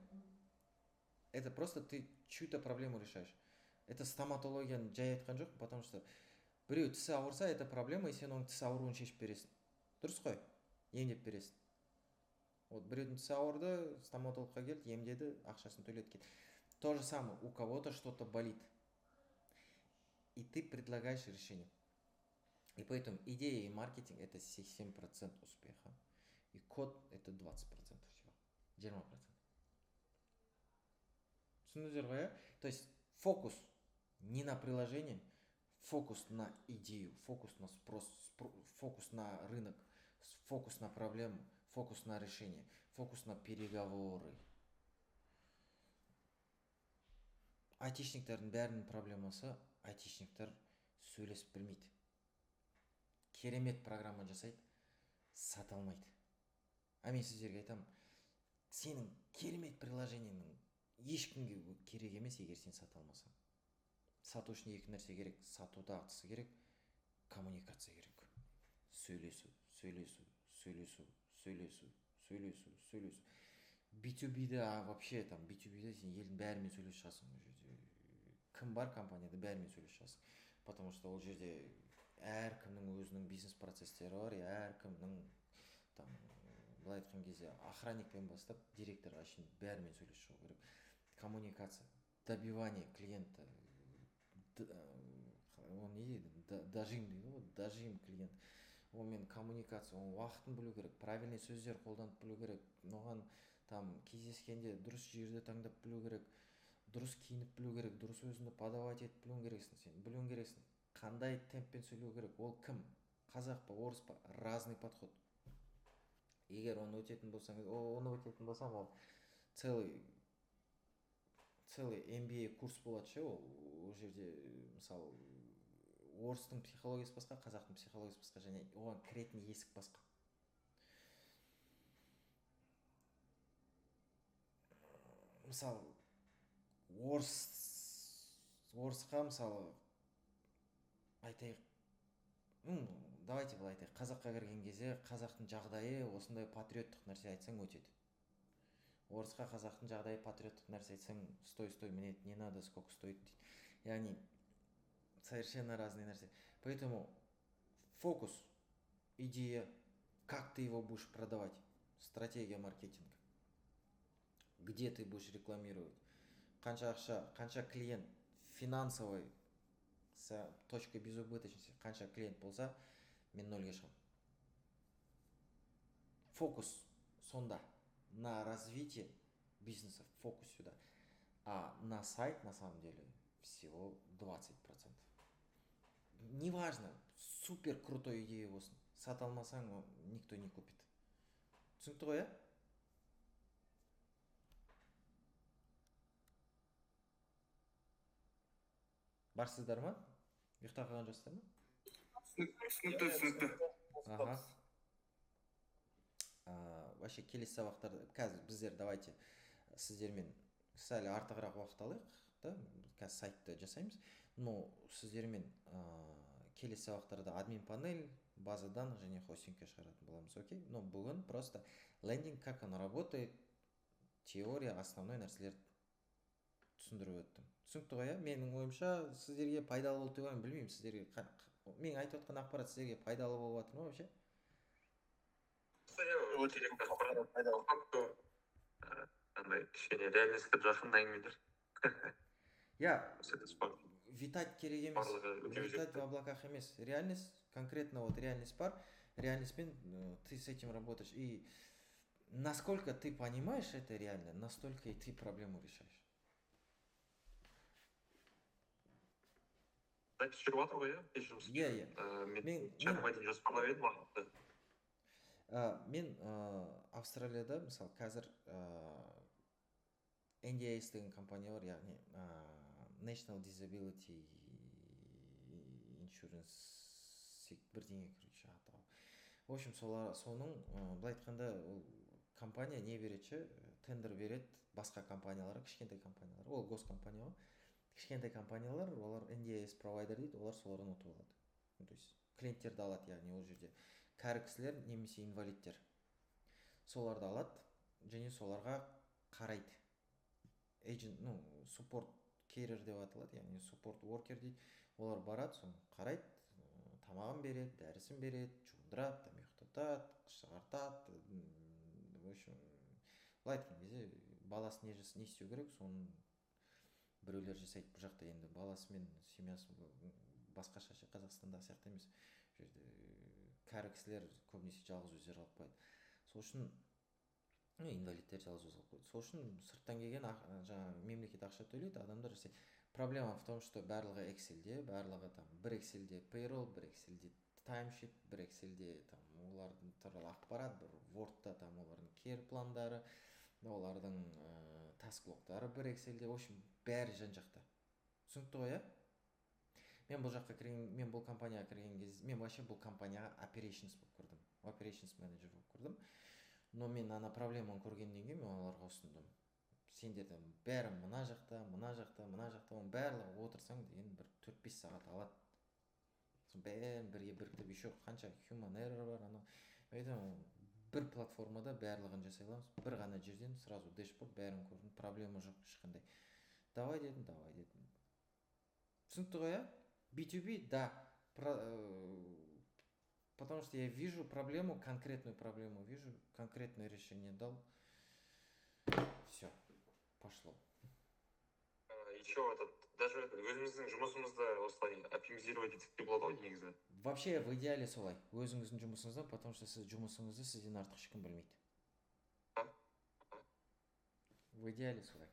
Это просто ты чью-то проблему решаешь. Это стоматологияны жай айтқан жоқ, потому что біреу тісі ауырса, это проблема, и сен оның тіс ауруын шешіп бересің. Дұрыс қой? Емдеп бересің. Вот біреудің тісі ауырды, стоматологқа келді, емдеді, ақшасын төледі кетті. То же самое, у кого-то что-то болит. И ты предлагаешь решение. И поэтому идея и маркетинг это 7% успеха. И код это 20% всего. 20%. Түсіндіңіздер ғой, иә? То есть фокус не на приложение, фокус на идею, фокус на спрос, фокус на рынок, фокус на проблему, фокус на решение, фокус на переговоры. Айтишниктердің бәрінің проблемасы айтишниктер сөйлесіп білмейді. Керемет программа жасайды, сата алмайды. А мен сіздерге айтамын, сенің керемет приложениеңнің ешкімге керек емес, егер сен сата алмасаң. Сату үшін екі нәрсе керек, сатуда дағдысы керек, коммуникация керек. Сөйлесу. B2B-де вообще там B2B-де сен елдің бәрімен сөйлесіп шығасың. Кім бар компанияда бәрімен сөйлесіп шығасың. Потому что ол жерде әркімнің өзінің бизнес процестері бар, әркімнің там былай айтқан кезде охранникпен бастап директорға шейін бәрімен сөйлесіп шығу керек. Коммуникация, добивание клиента, он не дейді, дожим дейді ғой, дожим клиент. Онымен коммуникация, оның уақытын білу керек, правильный сөздер қолданып білу керек, оған там кездескенде дұрыс жерді таңдап білу керек, дұрыс киініп білу керек, дұрыс өзіңді подавать етіп білуің керексің, сен білуің керексің, қандай темппен сөйлеу керек, ол кім, қазақ па, орыс па, разный подход. Егер оны өтетін болсам, ол целый MBA курс болады ше, ол жерде мысалы орыстың психологиясы басқа, қазақтың психологиясы басқа, және оған кіретін есік басқа. Мысалы орысқа мысалы айтайық, давайте былай айтайық, қазаққа кірген кезде қазақтың жағдайы осындай патриоттық нәрсе айтсаң өтеді. Орысқа қазақтың жағдайы патриоттық нәрсе айтсаң, стой, мне не надо, сколько стоит дейді. Яғни совершенно разные нәрсе. Поэтому фокус, идея, как ты его будешь продавать, стратегия маркетинга. Где ты будешь рекламировать, қанша ақша, қанша клиент, финансовый, с точкой безубыточности, қанша клиент болса, мен нольге шығамын. Фокус сонда. На развитие бизнеса, фокус сюда. А на сайт, на самом деле, всего 20%. Неважно, супер крутой идея болсын. Сата алмасаң, никто не купит. Түсінікті ғой, иә? Барсыздар ма? Ұйықтап қалған жоқсыздар ма? Түсінікті. Ага. Вообще келесі сабақтарда қазір біздер давайте сіздермен сәл артығырақ уақыт алайық, да? Қазір сайтты жасаймыз. Но сіздермен келесі сабақтарда админ панель, база данных және хостингке шығаратын боламыз, окей? Но бүгін просто лендинг, как оно работает, теория, основной нәрселерді түсіндіріп өттім. Түсінікті ғой, иә? Менің ойымша сіздерге пайдалы болды деп білмеймін, сіздерге мен айтып отқан ақпарат сіздерге пайдалы болып жатыр ма вообще? Өте пайдалы. Андай кішкене реалистік жақын әңгімелер. Я витать керек емес, витать в облаках емес. Реальность, конкретно вот реальность бар, реальностьпен ты с этим работаешь. И насколько ты понимаешь это реально, настолько и ты проблему решаешь. Запись жүріп жатыр ғой, иә? Иә. Мен жиырма дейін жоспарлап едім уақытты. Мен Австралияда, мысалы, қазір NDIS деген компания бар, яғни National Disability Insurance бірдеңе, короче, атау. В общем, соның былай айтқанда ол компания не береді, тендер береді басқа компанияларға, кішкентай компаниялар, ол госкомпания ғой, кішкентай компаниялар, олар NDIS провайдер дейді, олар солардан ұтып алады. То есть клиенттерді алады, яғни ол жерде кәрі кісілер немесе инвалидтер соларды алады және соларға қарайды. Agent, support carer деп аталады, яғни support worker дейді. Олар барады, соны қарайды, тамағын береді, дәрісін береді, жуындырады, тамақ ұйықтатады, шығартады. В общем, былай айтқан кезде баласы не істеу керек, соны біреулер жасайды. Бұл жақта енді баласы мен семьясы басқаша, Қазақстанда сияқты емес. Жерде кәрі кісілер көбінесе жалғыз өздері алып қояды. Сол үшін инвалидтер жалғыз өзі алып қояды. Сол үшін сырттан келген жаңағы мемлекет ақша төлейді, адамдар жасайды. Проблема в том, что барлығы Excel'де, барлығы там бір Excel'де payroll, бір Excel'де timesheet, бір Excel'де там олардың туралы ақпарат, бір Word'та там олардың care пландары, олардың task-логтары бір Excel'де. В общем, бәрі жан-жақта. Түсінікті ғой, Мен бұл жаққа кірген, мен бұл компанияға кірген кезде, мен вообще бұл компанияға operations болып кірдім. Operations manager болып кірдім. Но мен ана проблеманы көргеннен кейін мен оларға ұсындым. Сендердің бәрі мына жақта, оның барлығы отырсаң деген бір 4-5 сағат алады. Бәрін бірге біріктіріп, еще қанша human error бар, бір платформада барлығын жасай аламыз. Бір ғана жерден сразу дэшборд бәрін көрдім, проблема жоқ ешқандай. Давай дедім. Түсінікті ғой, B2B, да. Потому что я вижу проблему, конкретную проблему вижу, конкретное решение дал. Все, пошло. Еще даже өзіміздің жұмысымызды осылай оптимизировать етсек болады ғой негізі. Вообще в идеале солай. Өзіңіздің жұмысыңызда, потому что сіз жұмысыңызды сізден артық ешкім білмейді. В идеале солай.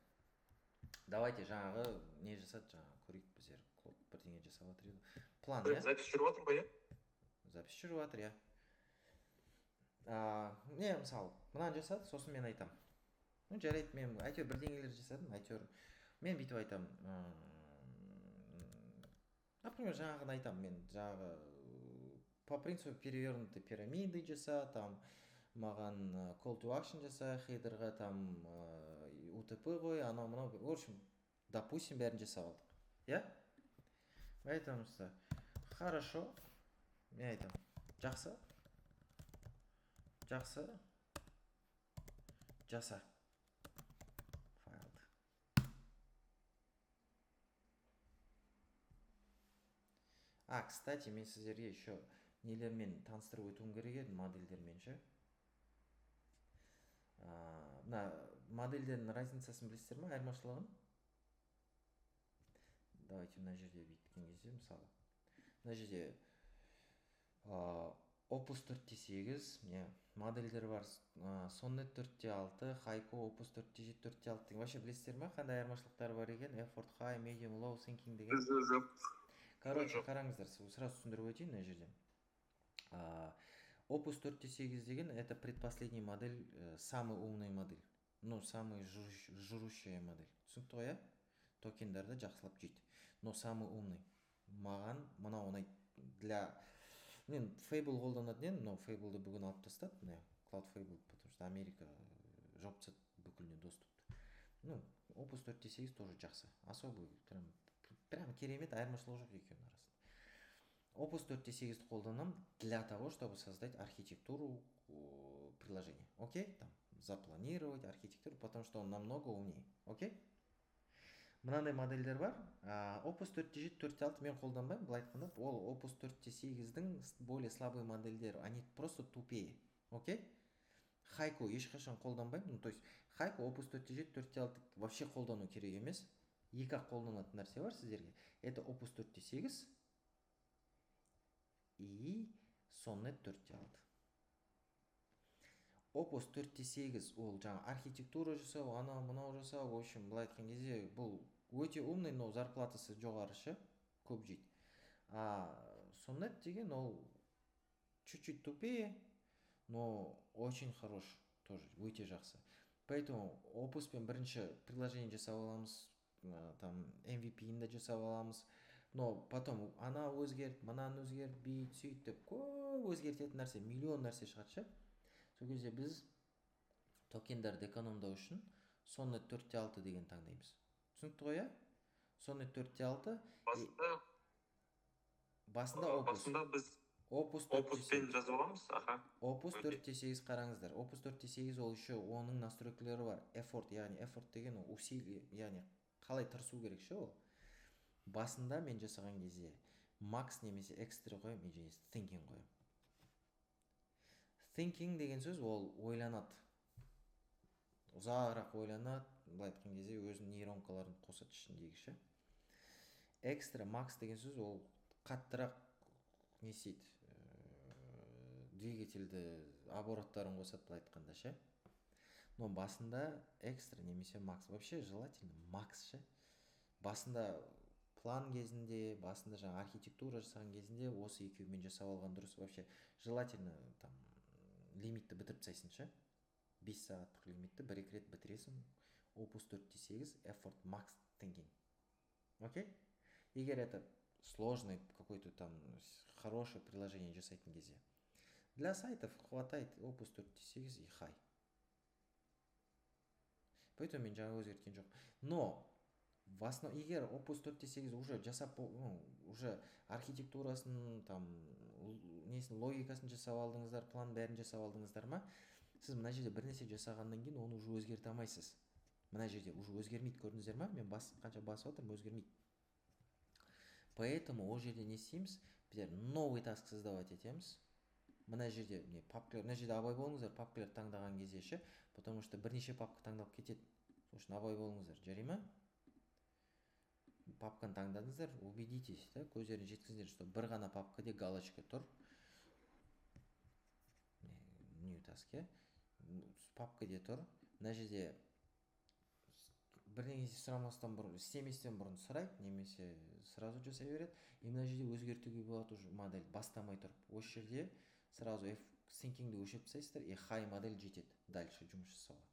Давайте жаңағы не жасады, жаңағы көрейік біздер. Бірдеңе жасап жатыр еді. План, Запись жүріп жатыр ғой, Запись жүріп жатыр, Не, мысалы, мынаны жасады, сосын мен айтам. Жарайды, мен әйтеуір бірдеңелер жасадым, әйтеуір мен бүйтіп айтам. Например, жаңағыны айтам, мен жаңағы по принципу перевернутой пирамиды жаса, там маған call to action жаса, хейдерға там UTP қой, анау-мынау. В общем, допустим, бәрін жасап алдық. Айтамыз да, хорошо. Мен айтам, жақсы. Жаса. Файлды. Кстати, мен сіздерге еще нелермен таныстырып өтуім керек еді, модельдермен ше. Мына модельдердің разницасын білесіздер ма, айырмашылығын? Давайте мына жерде бүйткен кезде, мысалы, мына жерде Opus 4.8, модельдер бар, Sonnet 4.6, Haiku, Opus 4.7, 4.6 деген. Вообще білесіздер ма, қандай айырмашылықтары бар екен? Effort High, Medium, Low, Thinking деген. Короче, қараңыздар, сразу түсіндіріп өтейін мына жерде. Opus 4.8 деген это предпоследний модель, самый умный модель. Самый жрущая модель. Түсінікті ғой, токендерді жақсылап жейді. Но самый умный. Маған мына ұнайды. Для мен Fable қолданатын едім, но Fable'ды бүгін алып тастады, Cloud Fable, потому что Америка жауып тастады бүкіліне доступты. Opus 4.8 тоже жақсы. Особый, прям керемет, айырмашылығы жоқ екеуінің арасында. Opus 4.8 қолданам для того, чтобы создать архитектуру приложения. Окей? Там запланировать архитектуру, потому что он намного умнее. Окей? Мынандай модельдер бар. Opus 4.7, 4.6 мен қолданбаймын, былай айтқанда, ол Opus 4.8-дің более слабый модельдер, они просто тупее. Окей? Haiku ешқашан қолданбаймын. То есть Haiku, Opus 4.7, 4.6 вообще қолдану керек емес. Екі-ақ қолданатын нәрсе бар сіздерге. Это Opus 4.8 и Sonnet 4.6. Opus 4.8 ол жаңа архитектура жасау, анау-мынау жасау, в общем, былай айтқан кезде бұл өте умный, но зарплатасы жоғары ше, көп жейді. Sonnet деген ол чуть-чуть тупее, но очень хорош, тоже өте жақсы. Поэтому опуспен бірінші приложение жасап аламыз, там MVP-ін де жасап аламыз, но потом ана өзгерт, мынаны өзгерт, бүйт сөйт деп көп өзгертетін нәрсе, миллион нәрсе шығады ше. Сол кезде біз токендерді экономдау үшін Sonnet 4.6 деген таңдаймыз. Түсінікті ғой, иә? Sonnet 4.6 басында басында біз опуспен жазып аламыз. Аха. Opus 4.8 қараңыздар. Opus 4.8 ол еще оның настройкалары бар. Effort, яғни effort деген ол усилие, яғни қалай тырысу керек ше ол. Басында мен жасаған кезде max немесе extra қоям, және thinking қоям. Thinking деген сөз ол ойланады. Ұзағырақ ойланады, былай айтқан кезде өзінің нейронкаларын қосады ішіндегі ше. Extra max деген сөз ол қаттырақ не істейді, двигательді обороттарын қосады, былай айтқанда ше. Но басында экстра немесе макс, вообще желательно макс ше. Басында план кезінде, басында жаңа архитектура жасаған кезінде осы екеуімен жасап алған дұрыс. Вообще желательно там лимитті бітіріп тастайсың ше. 5 сағаттық лимитті бір-екі рет бітіресің. Opus 4.8 effort max thinking. Окей? Егер это сложный какой-то там хорошее приложение жасайтын кезде, для сайтов хватает Opus 4.8 и High. Поэтому мен жаңа өзгерткен жоқ. Но егер Opus 4.8 уже жасап, уже архитектурасын, там несін, логикасын жасап алдыңыздар, план бәрін жасап алдыңыздар ма, сіз мына жерде бір нәрсе жасағаннан кейін оны уже өзгерте алмайсыз. Мына жерде уже өзгермейді, көрдіңіздер ма? Мен қанша басып отырмын, өзгермейді. Поэтому ол жерде не істейміз? Біздер новый таск создавать етеміз. Мына жерде папкалар, мына жерде абай болыңыздар, папкалар таңдаған кезде ше, потому что бірнеше папка таңдап кетеді. Сол үшін абай болыңыздар, жарай ма? Папканы таңдадыңыздар, убедитесь, да, көздерін жеткізіңіздер, что бір ғана папкада галочка тұр. New task, иә? Папкада тұр. Мына жерде бірдеңе сұрамастан бұрын, істеместен бұрын сұрайды, немесе сразу жасай береді. И мына жерде өзгертуге болады уже модель бастамай тұрып. Осы жерде сразу thinkingді өшіріп тастайсыздар, и high модель жетеді дальше жұмыс жасауға.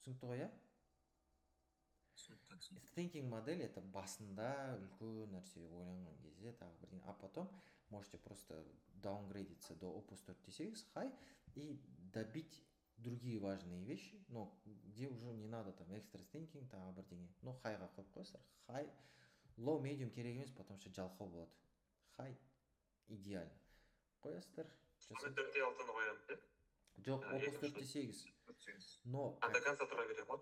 Түсінікті ғой, иә? Thinking модель это басында үлкен нәрсе ойланған кезде тағы бірдеңе, а потом можете просто даунгрейдиться до Opus 4.8 high и добить другие важные вещи, но где уже не надо там extra thinking тағы бірдеңе. Но highға қойып қойсыздар. High, low, medium керек емес, потому что жалқау болады. High идеально. Қоясыздар. Sonnet 4.6-ны қоямын, иә? Жоқ, Opus 4.8. Но до конца тұра бере ма?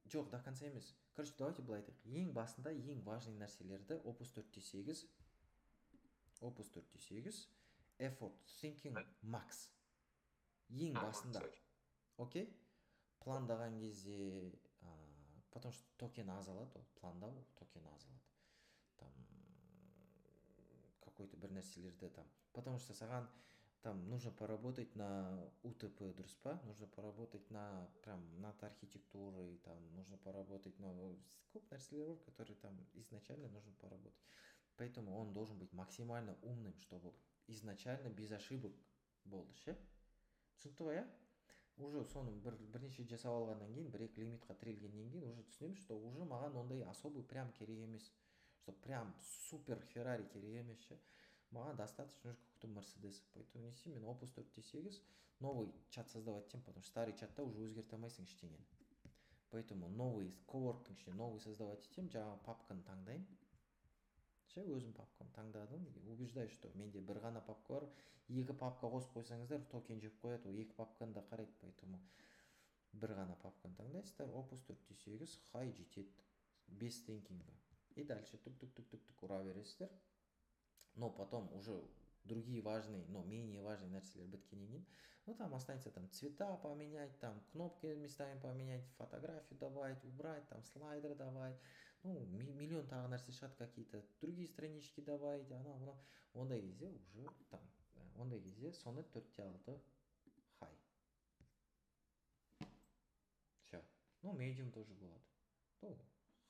жоқ, до конца емес. Короче, давайте былай айтайық. Ең басында ең важный нәрселерді Opus 4.8 effort thinking max. Ең басында. Окей? Пландаған кезде, потому что токен аз алады, пландау токен аз алады. Там какой-то бір нәрселерді там. Потому что саған там нужно поработать на УТП, дұрыс па? Нужно поработать на прям над архитектурой, там нужно поработать на көп нәрселер, которые там изначально нужно поработать. Поэтому он должен быть максимально умным, чтобы изначально без ошибок болды ше. Түсінікті ғой, иә? Уже соны бірнеше жасап алғаннан кейін, бір-екі лимитқа тірелгеннен кейін уже түсінеміз, что уже маған ондай особый прям керек емес. Что прям супер Феррари керек емес ше. Маған достаточно какой-то Мерседес. Поэтому не істеймін, мен Opus 4.8 новый чат создавать етемін, потому что старый чатта уже өзгерте алмайсың ештеңені. Поэтому новый коворктың ішіне новый создавать етемін, жаңағы папканы таңдаймын. Ше, өзім папканы таңдадым, убеждаю, что менде бір ғана папка бар, екі папка қосып қойсаңыздар, токен жеп қояды, ол екі папканы да қарайды, поэтому бір ғана папканы таңдайсыздар, Opus 4.8 high жетеді, без тhinking-га. И дальше тук-тук-тук-тук ұра бересіздер. Но потом уже другие важные, но менее важные нәрселер біткеннен кейін, ну там останется там цвета поменять, там кнопки местами поменять, фотографию добавить, убрать, там слайдер добавить, ну миллион тағы нәрсе шығады, какие-то другие странички добавить, анау, ондай кезде уже там, ондай кезде Sonnet 4.6 high. Все. Ну medium тоже болады. Ну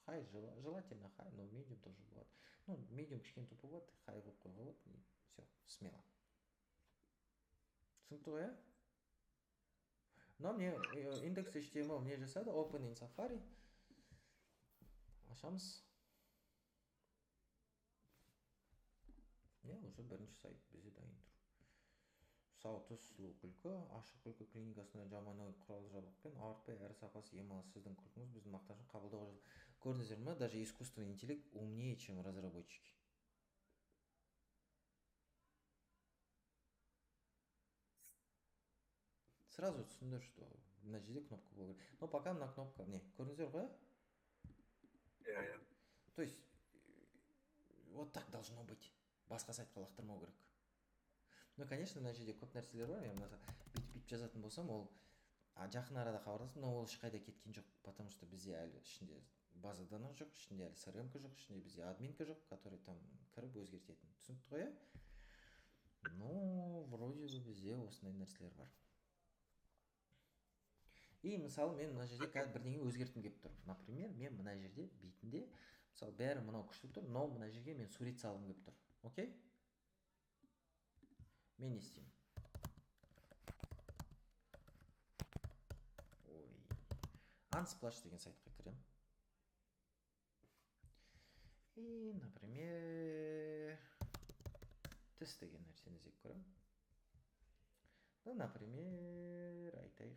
high желательно high, но medium тоже болады. Ну medium кішкене тупы болады, high қойып қойға болады, и все, смело. Түсінікті ғой, иә? мына міне индекс html не жасады, open in Safari. Ашамыз. Уже бірінші сайт бізде дайын тұр. Саутыз сұлу күлкі, ашық күлкі клиникасында заманауи құрал-жабдықпен ауыртпай әрі сапасы ем аласыз. Сіздің күлкіңіз біздің мақтанышын қабылдауға жазылды. Көрдіңіздер ме? Даже искусственный интеллект умнее, чем разработчики. Сразу түсінді, что мына жерде кнопка болу керек. Но пока мына кнопка, не, көрдіңіздер ғой? Иә. То есть, вот так должно быть. Басқа сайтқа лақтырмау керек. Ну, конечно, мына жерде көп нәрселер бар. Мен бүйтіп жазатын болсам, ол жақын арада хабарласып, но ол ешқайда кеткен жоқ, потому что бізде әлі ішінде база данных жоқ, ішінде әлі CRM-ка жоқ, ішінде бізде админка жоқ, который там кіріп өзгертетін. Түсінікті ғой, иә? Ну, вроде бы бізде осындай нәрселер бар. И мысалы мен мына жерде қазір бірдеңе өзгертім келіп тұр. Например, мен мына жерде бетінде, мысалы бәрі мынау күшті тұр, но мына жерге мен сурет салғым келіп тұр. Окей? Мен не істеймін? Unsplash деген сайтқа кірем. И, например, тест деген нәрсені іздеп көрем. Ну, например, айтайық.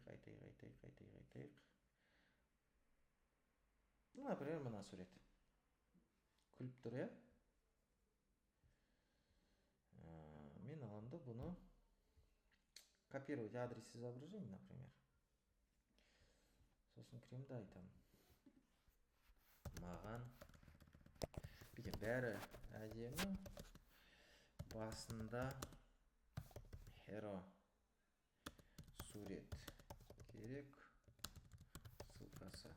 Ну, например, мына сурет. Күліп тұр, иә? Мен аламын да бұны копировать адрес изображения, например. Сосын кірем да айтам. Маған бүйтіп бәрі әдемі. Басында hero сурет керек, ссылкасы.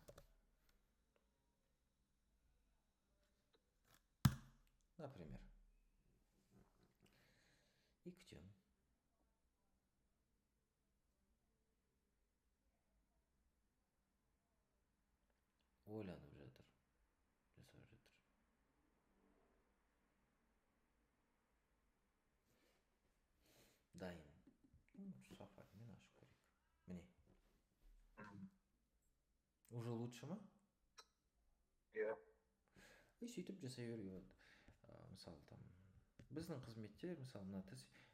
Например. И күтем. Ойланып жатыр. Жасап жатыр. Дайын. Safari'мен ашып көрейік. Міне. Уже лучше ма? Иә. И сөйтіп жасай беруге болады. Мысалы там біздің қызметтер,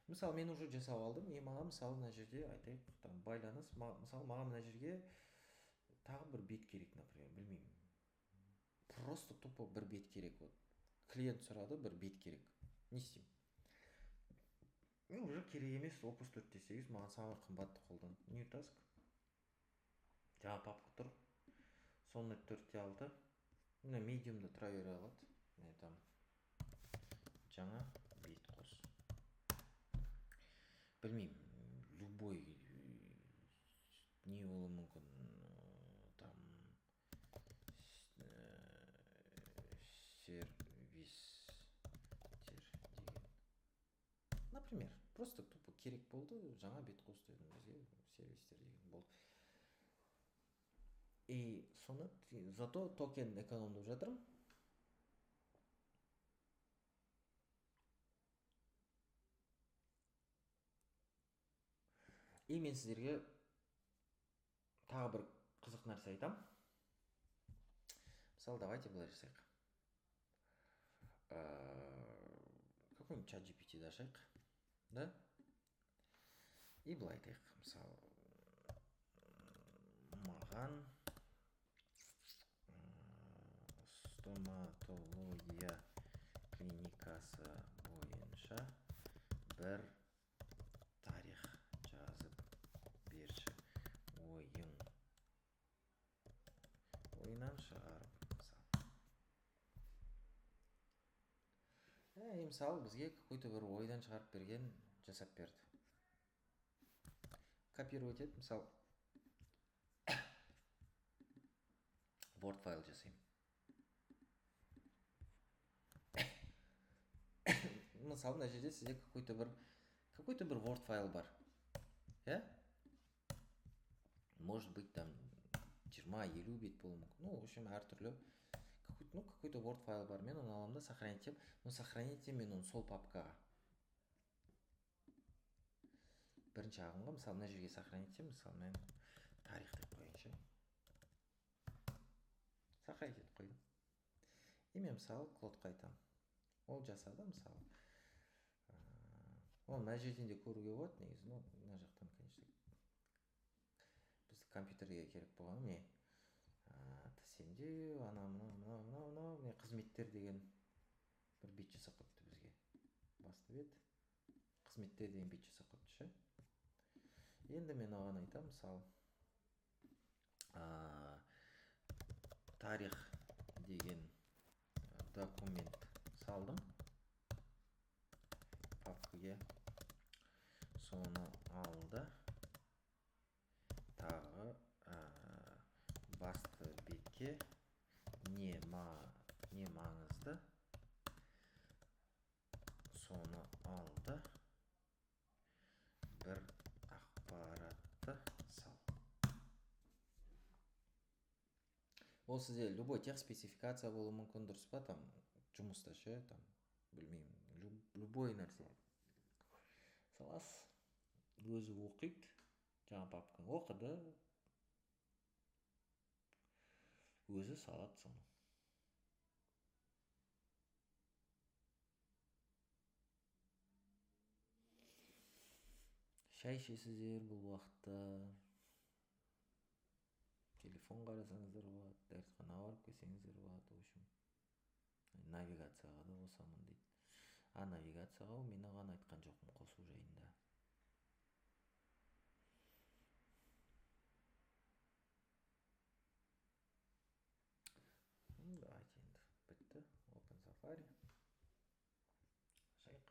мысалы мен уже жасап алдым. И маған мысалы мына жерде айтайық, там байланыс, мысалы маған мына жерге тағы бір бет керек, например, білмеймін. Просто тупо бір бет керек. Вот клиент сұрады, бір бет керек. Не істеймін? Мен уже керек емес, Opus 4.8 маған самый қымбатты қолдан. New Task. Жаңа папка тұр. Sonnet 4.6. Мына Medium'да тұра бере алады. Мен там жаңа бет қос. Білмеймін, любой не болуы мүмкін. Там сервистер деген. Например, просто тупо керек болды, жаңа бет қос дедім бізге, сервистер деген болды. И соны зато токен экономдап жатырмын. И мен сіздерге тағы бір қызық нәрсе айтам. Мысалы, давайте былай жасайық. Какой-нибудь чат GPT-ді ашайық. Да? И былай айтайық. Мысалы, маған стоматология клиникасы бойынша бір тарих жазып берші. Ойынан шығарып, мысалы. Мысалы, бізге какой-то бір ойдан шығарып берген жасап берді. Копировать етіп, мысалы, Word файл жасайым. Мысалы, мына жерде сізде какой-то бір Word файл бар. Я? Может быть, там 20-50 бет болуы мүмкін. Ну, в общем, әртүрлі. Какой-то Word файл бар. Мен оны аламын да сохранить етем. Но сохранить етем мен оны сол папкаға. Бірінші ағымға, мысалы, мына жерге сохранить етем. Мысалы, мен тарих деп қояйыншы, сохранить етіп қойдым. И мен мысалы Клодқа айтамын, ол жасады мысалы, оны мына жерден де көруге болады негізі, но мына жақтан конечно біз компьютерге керек болған не сенде ана мынау не қызметтер деген бір бет жасап қойыпты бізге, басты бет қызметтер деген бет жасап қойыпты ше. Енді мен оған айтамын мысалы тарих деген документ салдым папкаге, соны алды, тағы басты бетке не маңызды, соны алды, бір ақпаратты сал. Ол сізде любой тех спецификация болуы мүмкін, дұрыс па, там жұмыста ше, там білмеймін, любой нәрсе саласыз, өзі оқиды, жаңа папканы оқыды, өзі салады соны. Шай ішесіздер бұл уақытта, телефон қарасаңыздар болады, дәрісханаға барып келсеңіздер болады, в общем навигацияға да қосамын дейді. Навигацияға мен оған айтқан жоқпын қосу жайында. Давайте енді бітті. Open Safari. Жайық.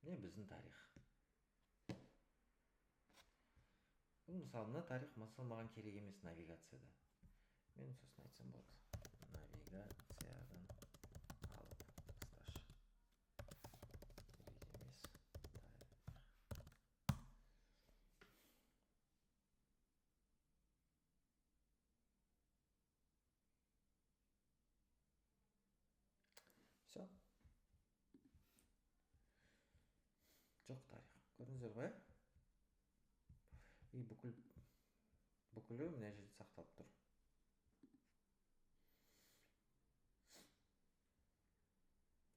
Міне біздің тарих. Мысалы, мына тарих маған керек емес навигацияда. Мен сосын айтсам болады. Навигациядан алып тасташы. Керек емес тарих. Все. Жоқ тарих. Көрдіңіздер ғой? И бүкілі мына жерде сақталып тұр.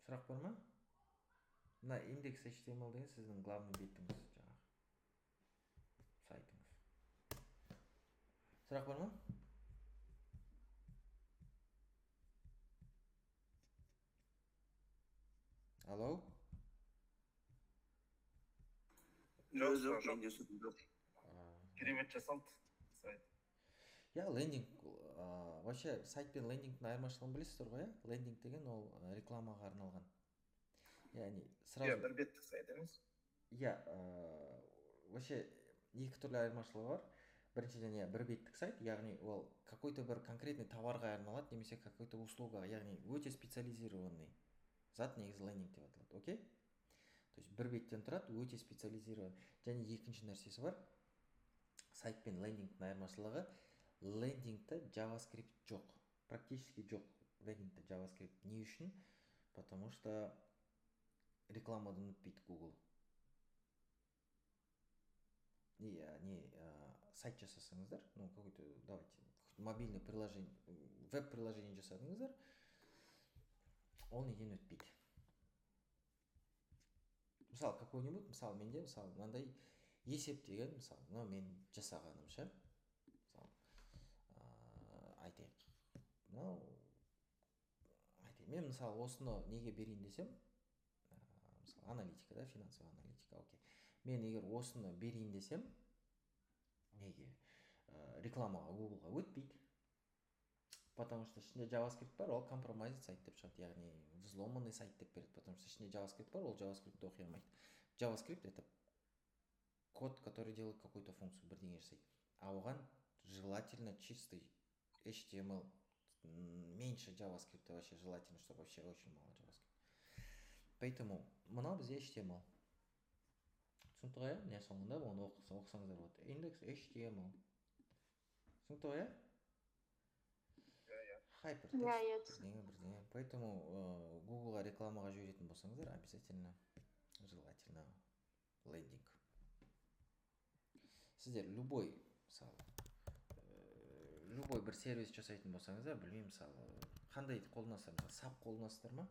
Сұрақ бар ма? Мына индекс HTML деген сіздің главный бетіңіз жаңағы. Сайтыңыз. Сұрақ бар ма? Алло? Жоқ. Керемет жасалды сайт. Лендинг, вообще сайт пен лендингтің айырмашылығын білесіздер ғой, лендинг деген ол рекламаға арналған. Яғни сразу бір беттік сайт емес. Вообще екі түрлі айырмашылығы бар. Біріншіден бір беттік сайт, яғни ол какой-то бір конкретный товарға арналады, немесе какой-то услугаға, яғни өте специализированный зат негізі лендинг деп аталады, окей? То есть бір беттен тұрады, өте специализированный. Және екінші нәрсесі бар. Сайт пен лендингтің айырмашылығы, лендингта JavaScript жоқ, практически жоқ лендингта JavaScript. Не үшін? Потому что рекламадан өтпейді Google. Сайт жасасаңыздар, какой-то, давайте, мобильный приложение, веб-приложение жасадыңыздар, ол неден өтпейді. Мысалы, какой-нибудь, мысалы, менде, мысалы, мынандай есеп деген, мысалы, мен жасағаным ше. Мысалы, айтайық. Мен, мысалы, осыны неге берейін десем, мысалы, аналитика, да, финансовый аналитика, окей. Мен егер осыны берейін десем, неге рекламаға Google-ға өтпейді. Потому что ішінде JavaScript бар, ол compromised сайт деп шығады, яғни взломанный сайт деп береді, потому что ішінде JavaScript бар, ол JavaScript-ті оқи алмайды. JavaScript это код, который делает какую-то функцию, бірдеңе жасайды. А оған желательно чистый HTML, меньше JavaScript вообще желательно, чтобы вообще очень мало JavaScript. Поэтому мынау бізде HTML. Түсінікті ғой, не соңында оны оқысаңыздар болады. Индекс HTML. Түсінікті ғой, Hypertext, бірдеңе. Поэтому Google-ға рекламаға жіберетін болсаңыздар, обязательно, желательно лендинг. Сіздер любой, мысалы, любой бір сервис жасайтын болсаңыз, білмеймін, мысалы қандай қолданасыздар, мысалы SAP қолданасыздар ма?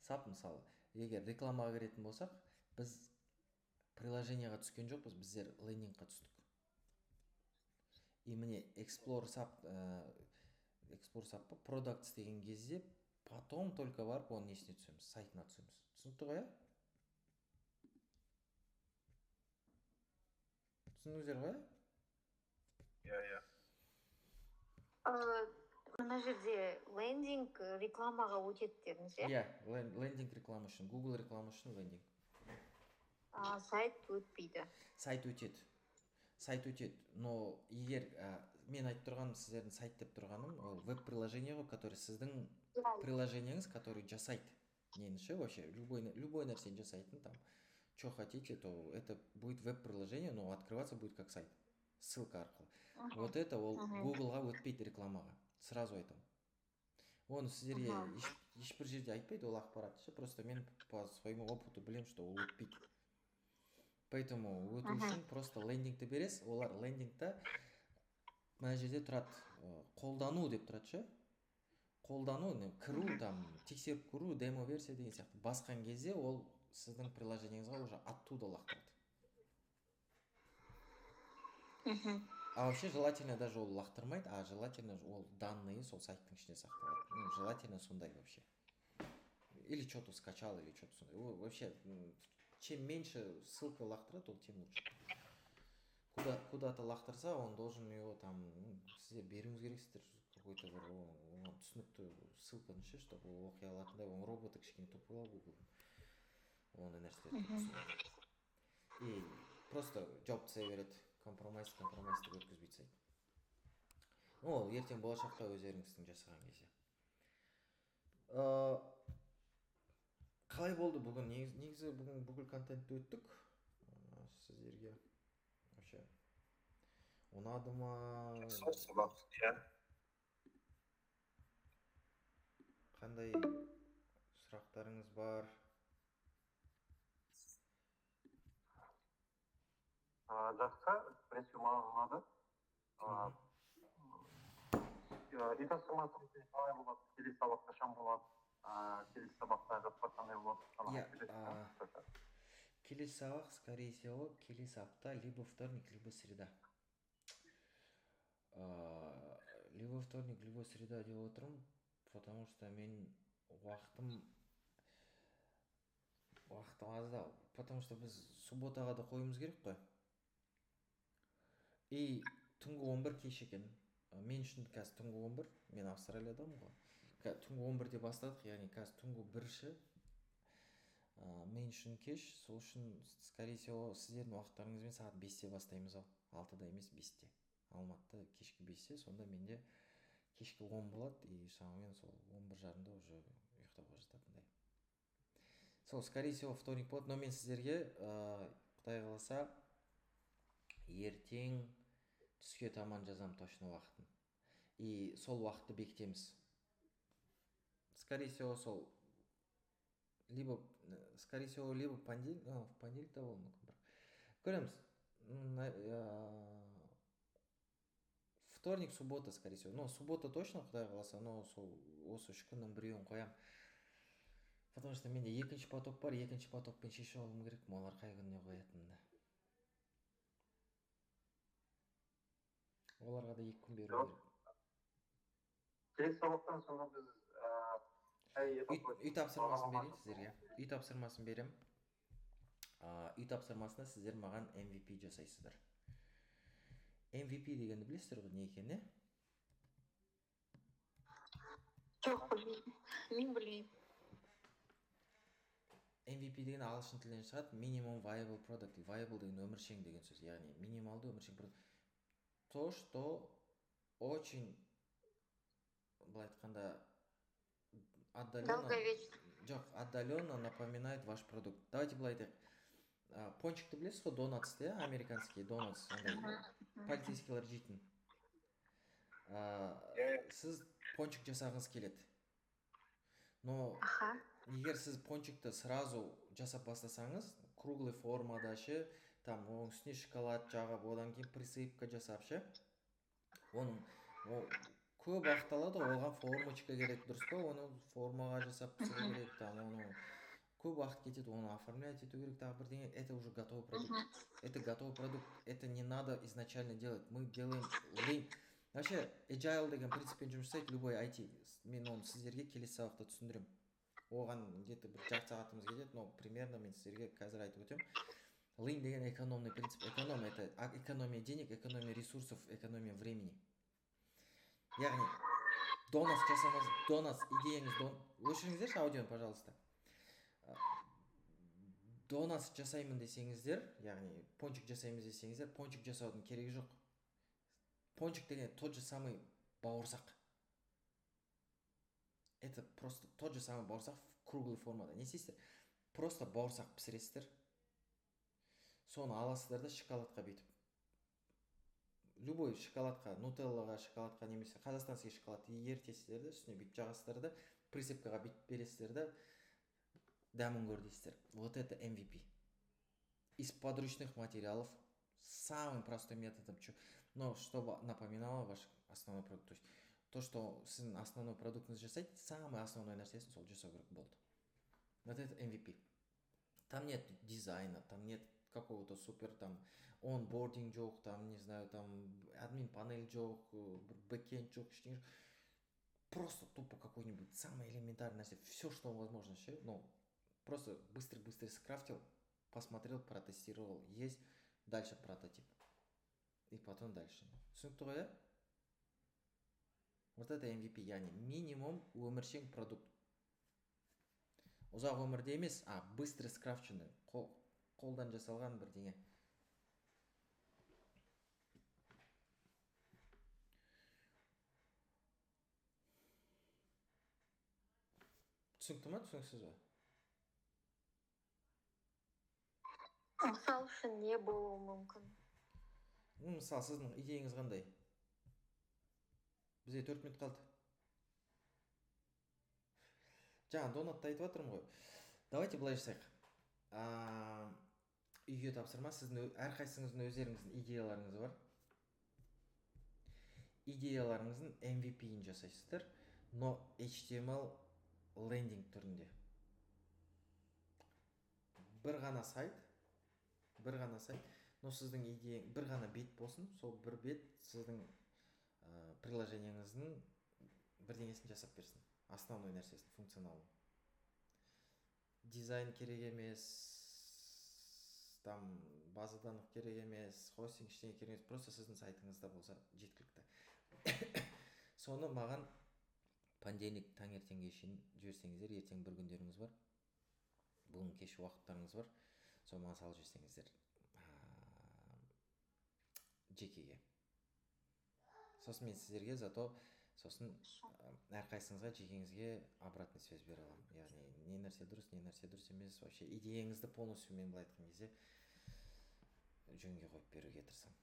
SAP мысалы, егер рекламаға кіретін болсақ, біз приложениеға түскен жоқпыз, біздер лендингқа түстік. И міне Explore SAP Products деген кезде потом только барып оның несіне түсеміз, сайтына түсеміз. Түсінікті ғой, түсіндіңіздер ғой? Иә. Мына жерде лендинг рекламаға өтеді дедіңіз, Иә, лендинг реклама үшін, Google реклама үшін лендинг. Сайт өтпейді. Сайт өтеді, но егер мен айтып тұрғаным, сіздердің сайт деп тұрғаным, ол веб-приложение ғой, который сіздің приложениеңіз, который жасайды нені ше, вообще любой нәрсені жасайтын, там что хотите, то это будет веб-приложение, но открываться будет как сайт, ссылка арқылы. Вот это ол Google-ға өтпейді рекламаға, сразу айтамын. Оны сіздерге ешбір жерде айтпайды ол ақпарат ше, просто мен по своему опыту білем, что ол өтпейді. Поэтому өту үшін просто лендингті бересіз, олар лендингта мына жерде тұрады, қолдану деп тұрады ше. Қолдану, кіру, там, тексеріп көру, демо версия деген сияқты. Басқан кезде ол сіздің приложениеңізға уже оттуда лақтырады. А вообще желательно даже ол лақтырмайды, а желательно ол данные сол сайттың ішіне сақталады. Желательно сондай вообще. Или что-то скачал, или что-то сондай. Вообще, чем меньше ссылка лақтырады, ол тем лучше. Куда-то лақтырса, он должен его там, сіздер беруіңіз керексіздер, какой-то бір түсінікті ссылканы ше, чтобы ол оқи алатындай, оның роботы кішкене тупылау Google. Ондай нәрселер түсінеді. И просто жоп түсе береді, компромайсты өткізбейді сайт. Ол ертең болашақта өздеріңіздің жасаған кезде. Қалай болды бүгін? Негізі бүгін бүкіл контентті өттік сіздерге. Вообще ұнады ма? Сабақ, иә. Қандай сұрақтарыңыз бар? Жақсы, принципе, маған ұнады. Үй тапсырмасы қалай болады? Келесі сабақ қашан болады? Келесі сабақта жоспар қандай болады? Келесі сабақ, скорее всего, келесі апта либо вторник, либо среда. Либо вторник, либо среда деп отырмын, потому что мен уақытым аздау, потому что біз субботаға да қойымыз керек қой. И түнгі 11 кеш екен. Мен үшін қазір түнгі 11, мен Австралиядамын ғой. Түнгі 11-де бастадық, яғни қазір түнгі 1-ші. Мен үшін кеш, сол үшін, скорее всего, сіздердің уақыттарыңызбен сағат 5-те бастаймыз ау. 6-да емес 5-те. Алматыда кешкі 5-те, сонда менде кешкі 10 болады, и шамамен сол 11:30-да уже ұйықтауға жататындай. Сол, скорее всего, вторник болады, но мен сіздерге, Құдай қаласа, ертең түске таман жазам точно уақытын. И сол уақытты бекітеміз. Скорее всего, сол либо понедельникте болуы мүмкін. Көреміз. Вторник, суббота, скорее всего. Но суббота точно, Құдай қаласа, но сол осы 3 күннің біреуін қоям. Потому что менде екінші поток бар, екінші потокпен шешіп алуым керек, олар қай күніне қоятынында. Оларға да 2 күн беру керек. Келесі сабақтан sonra біз үй тапсырмасын берейін сіздерге. Үй тапсырмасын берем. Үй тапсырмасына сіздер маған MVP жасайсыздар. MVP дегенді білесіздер ғой, не екені? Жоқ, білмеймін. Мен білмеймін. MVP деген ағылшын тілінен шығады. Minimum viable product. Viable деген өміршең деген сөз. Яғни минималды өміршең продукт. То, что очень, былай айтқанда, отдаленно напоминает ваш продукт. Давайте былай айтайық. Пончикті білесіз ғой, донатс, иә, американский донатс, полицейскийлер жейтін. Сіз пончик жасағыңыз келеді. Но егер сіз пончикті сразу жасап бастасаңыз, круглый формада ше, там оның үстіне шоколад жағып, одан кейін присыпка жасап ше, оның көп уақыт алады ғой, оған формочка керек, дұрыс па, оны формаға жасап пісіру керек, там оны көп уақыт кетеді, оны оформлять ету керек, тағы бірдеңе. Это уже готовый продукт. Это готовый продукт. Это не надо изначально делать. Мы делаем lean. Вообще, agile деген принциппен жұмыс жасайды любой IT. Мен оны сіздерге келесі сабақта түсіндіремін. Оған где-то бір жарты сағатымыз кетеді, но примерно мен сіздерге қазір айтып өтемін. Lean деген экономный принцип. Экономия — это экономия денег, экономия ресурсов, экономия времени. Яғни донос жасамаз, донос идеяңыз, өшіріңіздерші аудионы, пожалуйста. Донос жасаймын десеңіздер, яғни пончик жасаймыз десеңіздер, пончик жасаудың керегі жоқ. Пончик деген тот же самый бауырсақ. Это просто тот же самый бауырсақ в круглой формада. Не істейсіздер? Просто бауырсақ пісіресіздер. Соны аласыздар да шоколадқа бүйтіп. Любой шоколадқа, нутеллаға, шоколадқа, немесе қазақстанский шоколадты ертесіздер да, үстіне бүйтіп жағасыздар да, присыпкаға бүйтіп бересіздер да, дәмін көр дейсіздер. Вот это MVP. Из подручных материалов самым простым методом, но чтобы напоминало ваш основной продукт. То есть то, что сіздің основной продуктыңызды жасайды, самый основной нәрсесін сол жасау керек болды. Вот это MVP. Там нет дизайна, там нет какого-то супер там онбординг жоқ, там, не знаю, там админ панель жоқ, бэкенд жоқ, ештеңе жоқ. Просто тупо какой-нибудь самый элементарный нәрсе, все, что возможно, ну, просто быстро скрафтил, посмотрел, протестировал, есть, дальше прототип. И потом дальше. Түсінікті ғой, иә? Вот это MVP, яғни минимум өміршең продукт. Ұзақ өмірде емес, быстро скрафченный, қолдан жасалған бірдеңе. Түсінікті ма, түсініксіз ба? Мысал үшін не болуы мүмкін? Мысалы, сіздің идеяңыз қандай? Бізде 4 минут қалды. Жаңа донатты айтып жатырмын ғой. Давайте былай жасайық. Үйге тапсырма, сіздің әрқайсыңыздың өздеріңіздің идеяларыңыз бар. Идеяларыңыздың MVP-ін жасайсыздар, но HTML лендинг түрінде. Бір ғана сайт, но сіздің идеяң бір ғана бет болсын, сол бір бет сіздің приложениеңіздің бірдеңесін жасап берсін. Основной нәрсесін, функционалын. Дизайн керек емес, там база данных керек емес, хостинг ештеңе керек емес, просто сіздің сайтыңызда болса жеткілікті. Соны маған понедельник таңертеңге шейін жіберсеңіздер, ертең бір күндеріңіз бар, бүгін кеш уақыттарыңыз бар, соны маған салып жіберсеңіздер жекеге. Сосын мен сіздерге зато сосын әрқайсыңызға жекеңізге обратный связь бере аламын. Яғни не нәрсе дұрыс емес, вообще идеяңызды полностью мен былай айтқан кезде жөнге қойып беруге тырысамын.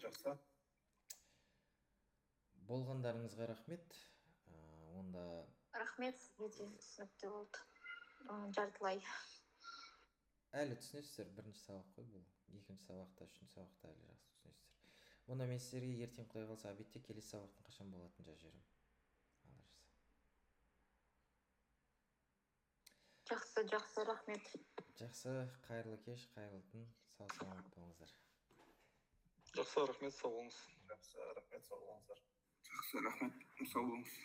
Жақсы. Болғандарыңызға рахмет. Онда Рахмет, сізге түсінікті болды. Жартылай. Әлі түсінесіздер, бірінші сабақ қой бұл. Екінші сабақта, үшінші сабақта әлі жақсы түсінесіздер. Онда мен сіздерге ертең құдай қалса обедте келесі сабақтың қашан болатынын жазып жіберемін. Жақсы, рахмет. Жақсы, қайырлы кеш, қайырлы түн, сау саламат болыңыздар. Жақсы, рахмет, сау болыңыз. Жақсы, рахмет, сау болыңыздар. Жақсы, рахмет, сау болыңыз.